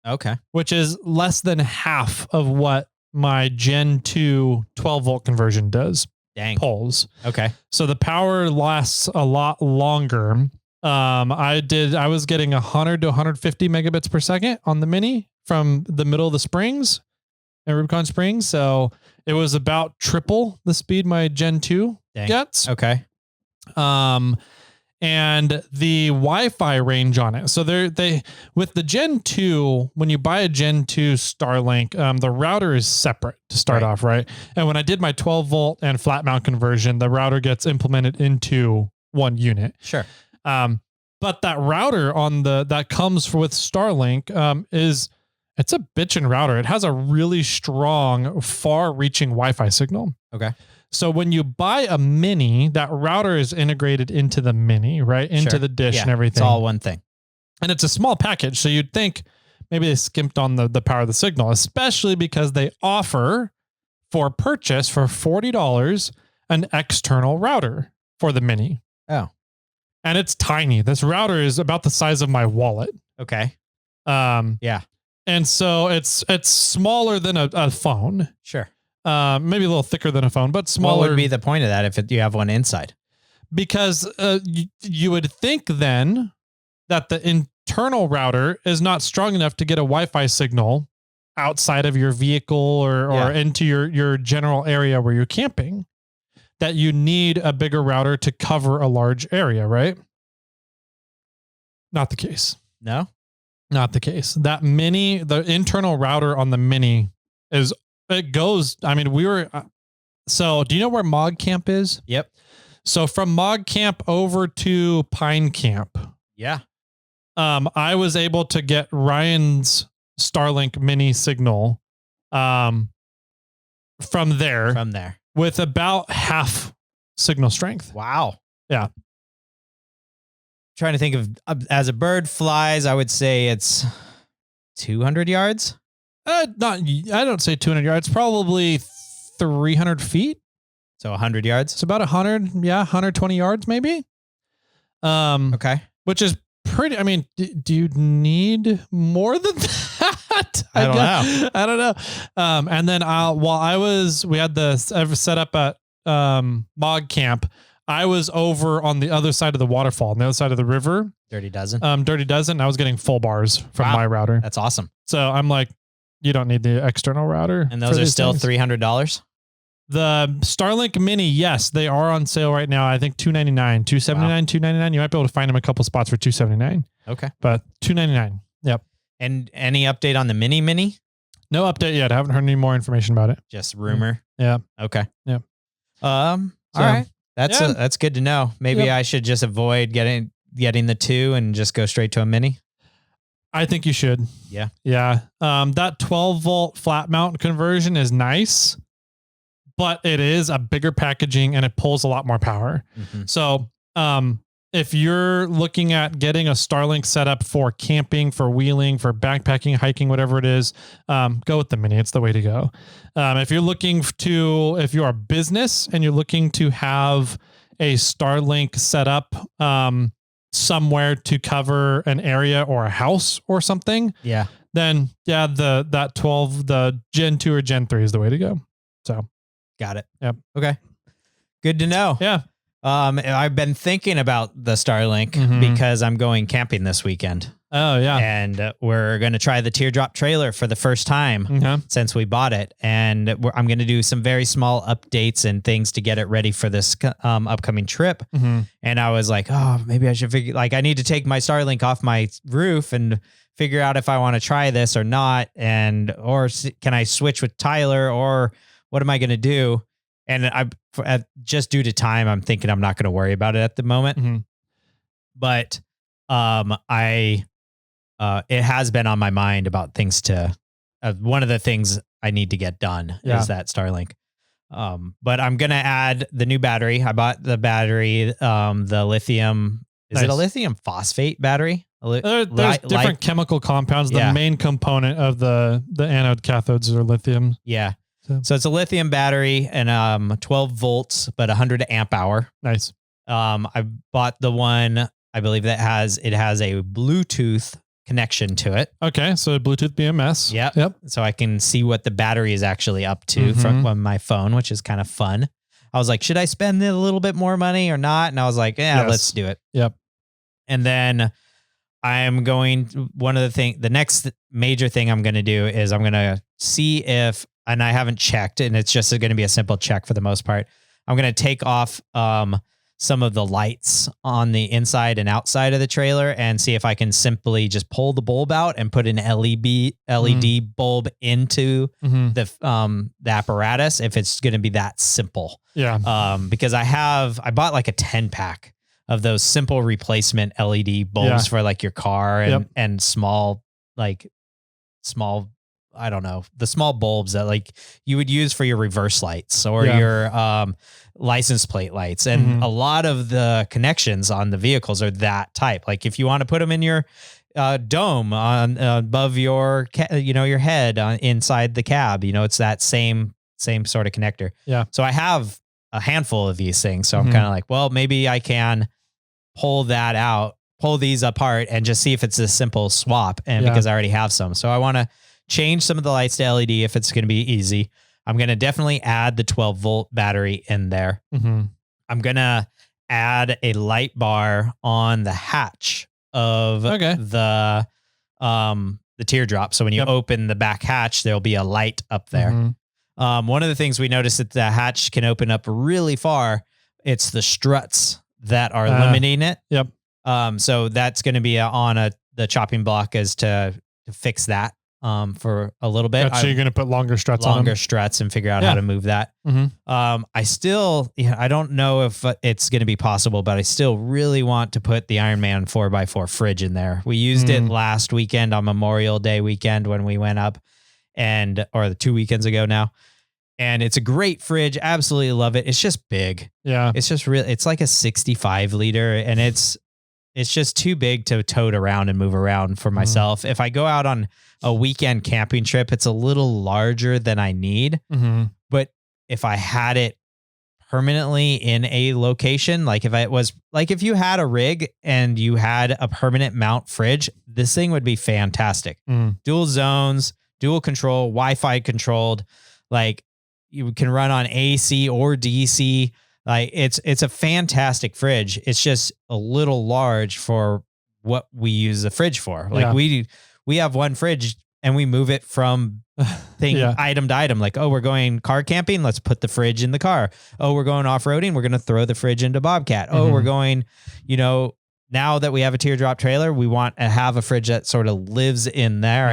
Okay. Which is less than half of what my Gen 2 12 volt conversion does. Dang. Pulls. Okay. So the power lasts a lot longer. I was getting 100 to 150 megabits per second on the Mini from the middle of the springs and Rubicon Springs. So it was about triple the speed my Gen 2 gets. Okay. And the Wi-Fi range on it. So they with the Gen 2, when you buy a Gen 2 Starlink, the router is separate to start off, right? And when I did my 12 volt and flat mount conversion, the router gets implemented into one unit. Sure. But that router that comes with Starlink it's a bitchin' router. It has a really strong, far-reaching Wi-Fi signal. Okay. So when you buy a Mini, that router is integrated into the Mini, right? Into the dish and everything. It's all one thing. And it's a small package. So you'd think maybe they skimped on the power of the signal, especially because they offer for purchase for $40 an external router for the Mini. Oh. And it's tiny. This router is about the size of my wallet. Okay. Yeah. And so it's smaller than a phone. Sure. Maybe a little thicker than a phone, but smaller. What would be the point of that if you have one inside? Because you would think then that the internal router is not strong enough to get a Wi-Fi signal outside of your vehicle or into your general area where you're camping, that you need a bigger router to cover a large area, right? Not the case. No? Not the case. That Mini, the internal router on the Mini so do you know where Mog Camp is? Yep. So from Mog Camp over to Pine Camp. Yeah. I was able to get Ryan's Starlink Mini signal from there. From there. With about half signal strength. Wow. Yeah. Trying to think of as a bird flies, I would say it's 200 yards. I don't say 200 yards, probably 300 feet. So 100 yards. It's about 120 yards maybe. Okay. Which is pretty, I mean, do you need more than that? I don't know. And then we had the set up at Mog Camp. I was over on the other side of the waterfall, on the other side of the river. Dirty Dozen. Dirty Dozen. I was getting full bars from my router. That's awesome. So I'm like, you don't need the external router. And those are still $300? The Starlink Mini, yes, they are on sale right now. I think $299, $279, $299. You might be able to find them a couple spots for $279. Okay. But $299. Yep. And any update on the Mini? No update yet. I haven't heard any more information about it. Just rumor. Yeah. Okay. Yeah. All right. That's good to know. Maybe I should just avoid getting the 2 and just go straight to a Mini. I think you should. Yeah. Yeah. That 12 volt flat mount conversion is nice, but it is a bigger packaging and it pulls a lot more power. Mm-hmm. So, if you're looking at getting a Starlink setup for camping, for wheeling, for backpacking, hiking, whatever it is, go with the Mini. It's the way to go. If you're a business and you're looking to have a Starlink setup, somewhere to cover an area or a house or something, then the 12, the Gen 2 or Gen 3 is the way to go. So got it. Yep. Okay. Good to know. Yeah. I've been thinking about the Starlink because I'm going camping this weekend. Oh yeah. And we're going to try the teardrop trailer for the first time since we bought it. And I'm going to do some very small updates and things to get it ready for this upcoming trip. And I was like, oh, maybe I should I need to take my Starlink off my roof and figure out if I want to try this or not. Or can I switch with Tyler, or what am I going to do? And just due to time, I'm thinking I'm not going to worry about it at the moment. But it has been on my mind about things one of the things I need to get done is that Starlink. But I'm going to add the new battery. I bought the battery, the lithium. Is it a lithium phosphate battery? There's different chemical compounds. The main component of the anode cathodes are lithium. Yeah. So it's a lithium battery and 12 volts, but 100 amp hour. Nice. I bought the one, I believe that has a Bluetooth connection to it. Okay, so Bluetooth BMS. Yep. So I can see what the battery is actually up to from my phone, which is kind of fun. I was like, should I spend a little bit more money or not? And I was like, let's do it. Yep. And then the next major thing I'm going to do is I'm going to see if, and I haven't checked, and it's just going to be a simple check for the most part. I'm going to take off some of the lights on the inside and outside of the trailer and see if I can simply just pull the bulb out and put an LED bulb into the apparatus, if it's going to be that simple. Yeah. Because I bought like a 10 pack of those simple replacement LED bulbs for like your car and small, I don't know, the small bulbs that like you would use for your reverse lights or your license plate lights. And a lot of the connections on the vehicles are that type. Like if you want to put them in your dome on above your, your head inside the cab, it's that same sort of connector. Yeah. So I have a handful of these things. So I'm kind of like, well, maybe I can pull these apart and just see if it's a simple swap. And because I already have some, so I want to change some of the lights to LED if it's going to be easy. I'm going to definitely add the 12 volt battery in there. I'm going to add a light bar on the hatch of the teardrop. So when you open the back hatch, there'll be a light up there. One of the things we noticed that the hatch can open up really far. It's the struts that are limiting it. Yep. So that's going to be on the chopping block as to fix that. For a little bit. So you're going to put longer struts on them? Struts and figure out how to move that. I don't know if it's going to be possible, but I still really want to put the Iron Man 4x4 fridge in there. We used it last weekend on Memorial Day weekend when we went up or 2 weekends ago now. And it's a great fridge. Absolutely love it. It's just big. Yeah. It's just it's like a 65 liter and it's just too big to tote around and move around for myself. If I go out on a weekend camping trip, it's a little larger than I need. But if I had it permanently in a location, like if you had a rig and you had a permanent mount fridge, this thing would be fantastic. Dual zones, dual control, Wi-Fi controlled, like you can run on AC or DC. Like it's a fantastic fridge. It's just a little large for what we use the fridge for. Like we have one fridge and we move it from item to item. Like, oh, we're going car camping. Let's put the fridge in the car. Oh, we're going off-roading. We're going to throw the fridge into Bobcat. Oh, we're going, now that we have a teardrop trailer, we want to have a fridge that sort of lives in there.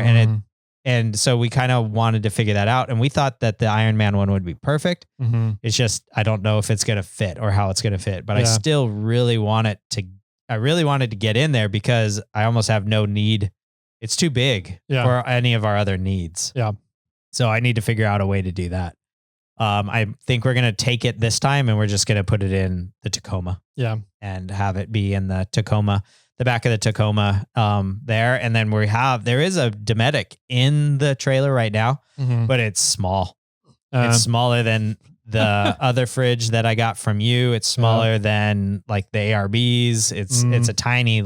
And so we kind of wanted to figure that out. And we thought that the Iron Man one would be perfect. It's just, I don't know if it's going to fit or how it's going to fit, but I still really wanted to get in there because I almost have no need. It's too big for any of our other needs. Yeah. So I need to figure out a way to do that. I think we're going to take it this time and we're just going to put it in the Tacoma. Yeah. And have it be in the Tacoma, the back of the Tacoma there. And then there is a Dometic in the trailer right now, but it's small. It's smaller than The other fridge that I got from you, it's smaller than like the ARBs. It's a tiny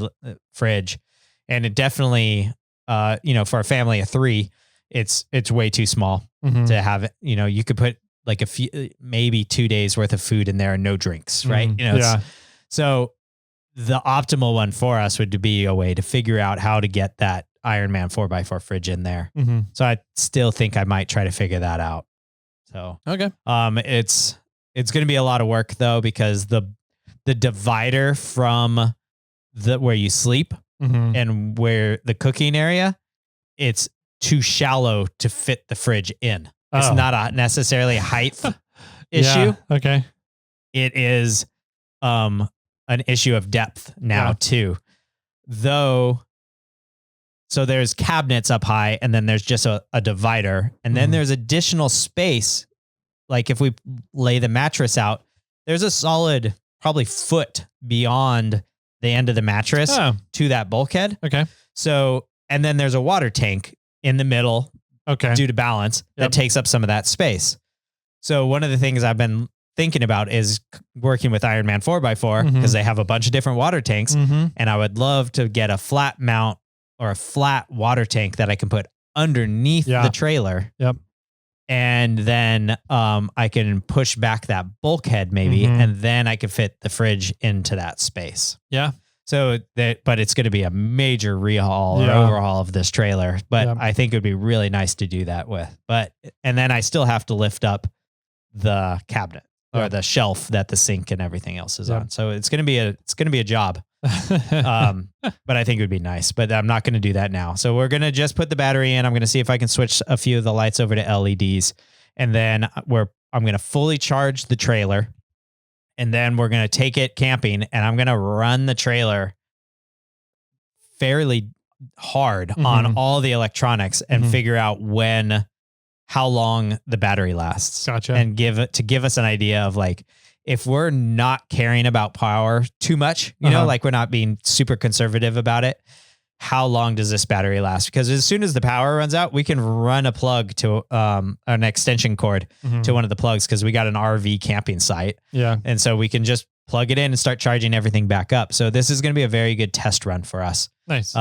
fridge, and it definitely, for a family of 3, it's way too small to have it. You could put like a few, maybe 2 days worth of food in there and no drinks, right? So the optimal one for us would be a way to figure out how to get that Ironman 4x4 fridge in there. So I still think I might try to figure that out. So, okay. It's going to be a lot of work though, because the divider from where you sleep and where the cooking area, it's too shallow to fit the fridge in. It's not necessarily a height issue. Yeah, okay. It is, an issue of depth now too, though. So there's cabinets up high, and then there's just a divider, and then there's additional space. Like if we lay the mattress out, there's a solid probably foot beyond the end of the mattress to that bulkhead. Okay. So, and then there's a water tank in the middle, due to balance, that takes up some of that space. So one of the things I've been thinking about is working with Ironman 4x4 because they have a bunch of different water tanks, and I would love to get a flat mount or a flat water tank that I can put underneath the trailer. And then I can push back that bulkhead maybe, and then I could fit the fridge into that space. So but it's going to be a major rehaul or overhaul of this trailer. But I think it would be really nice to do that with. And then I still have to lift up the cabinet or the shelf that the sink and everything else is on. So it's going to be a job. But I think it would be nice, but I'm not going to do that now. So we're going to just put the battery in. I'm going to see if I can switch a few of the lights over to LEDs, and then I'm going to fully charge the trailer, and then we're going to take it camping, and I'm going to run the trailer fairly hard on all the electronics and figure out how long the battery lasts. Gotcha. And give us an idea of like, if we're not caring about power too much, like we're not being super conservative about it, how long does this battery last? Because as soon as the power runs out, we can run a plug to an extension cord to one of the plugs, because we got an RV camping site. And so we can just plug it in and start charging everything back up. So this is going to be a very good test run for us. Nice.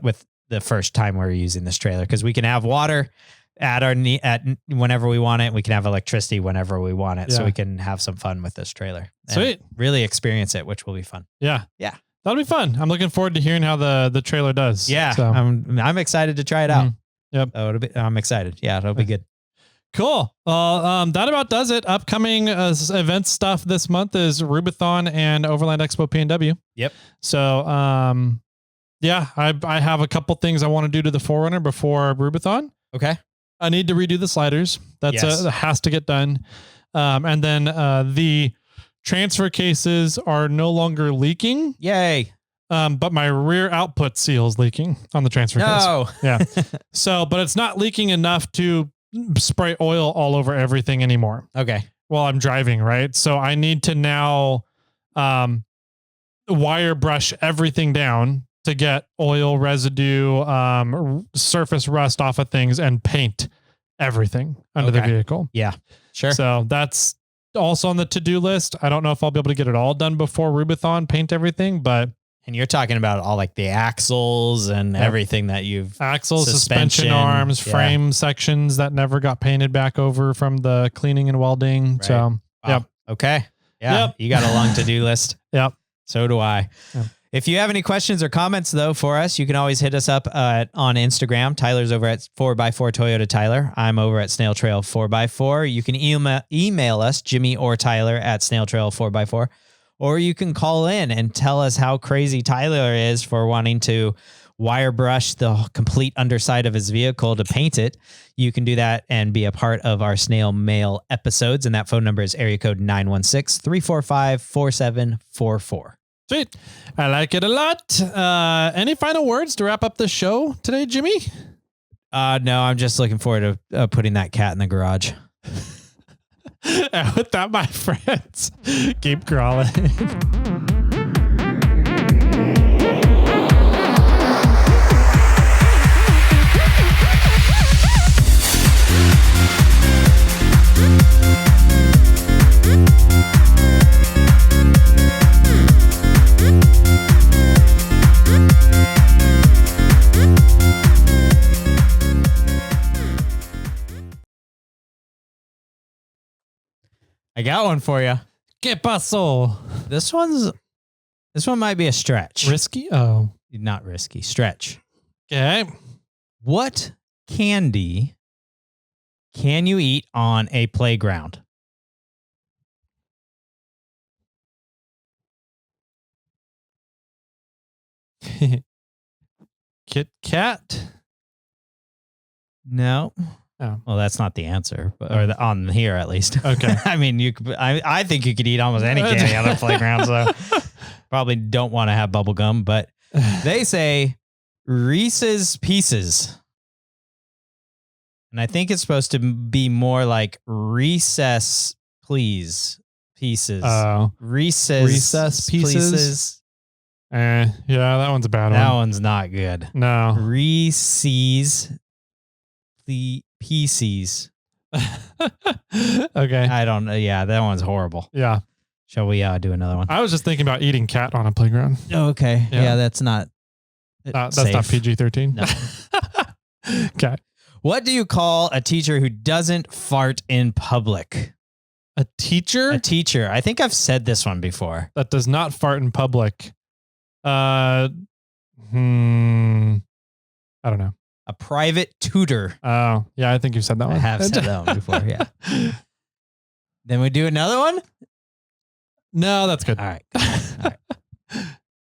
With the first time we're using this trailer, because we can have water at whenever we want it. We can have electricity whenever we want it. So we can have some fun with this trailer. Sweet. Really experience it, which will be fun. Yeah. That'll be fun. I'm looking forward to hearing how the trailer does. Yeah. So. I'm excited to try it out. Yep. So I'm excited. Yeah. It'll be good. Cool. Well, that about does it. Upcoming event stuff this month is Rubathon and Overland Expo P&W. Yep. So, I have a couple things I want to do to the 4Runner before Rubathon. Okay. I need to redo the sliders. That has to get done. And then the transfer cases are no longer leaking. Yay. But my rear output seal is leaking on the transfer case. Yeah. So, but it's not leaking enough to spray oil all over everything anymore. Okay. While I'm driving, right? So I need to now wire brush everything down to get oil residue, surface rust off of things, and paint everything under the vehicle. Yeah, sure. So that's also on the to-do list. I don't know if I'll be able to get it all done before Rubathon, paint everything, but... And you're talking about all like the axles and everything that you've... Axles, suspension arms, frame sections that never got painted back over from the cleaning and welding. Right. So, Okay. Yeah. You got a long to-do list. Yep. So do I. Yep. If you have any questions or comments, though, for us, you can always hit us up on Instagram. Tyler's over at 4x4 Toyota Tyler. I'm over at SnailTrail4x4. You can email us, Jimmy or Tyler, at SnailTrail4x4. Or you can call in and tell us how crazy Tyler is for wanting to wire brush the complete underside of his vehicle to paint it. You can do that and be a part of our snail mail episodes. And that phone number is area code 916-345-4744. Sweet. I like it a lot. Any final words to wrap up the show today, Jimmy? No, I'm just looking forward to putting that cat in the garage. And with that, my friends, keep crawling. I got one for you. ¿Qué pasó? This one might be a stretch. Risky? Oh. Not risky. Stretch. Okay. What candy can you eat on a playground? Kit Kat? No. Oh. Well, that's not the answer, on here at least. Okay. I mean, I think you could eat almost any candy on the playground, so probably don't want to have bubble gum, but they say Reese's Pieces. And I think it's supposed to be more like Recess Please Pieces. Oh. Recess Pieces? Yeah, that one's a bad one. That one's not good. No. Reese's Pieces. Okay. I don't know. Yeah, that one's horrible. Yeah. Shall we do another one? I was just thinking about eating cat on a playground. Oh, okay. Yeah. Yeah, that's not That's safe. not PG-13. No. Okay. What do you call a teacher who doesn't fart in public? A teacher? A teacher. I think I've said this one before. That does not fart in public. I don't know. A private tutor. Oh, yeah, I think you've said that one. I have said that one before, yeah. Then we do another one? No, that's good. All right.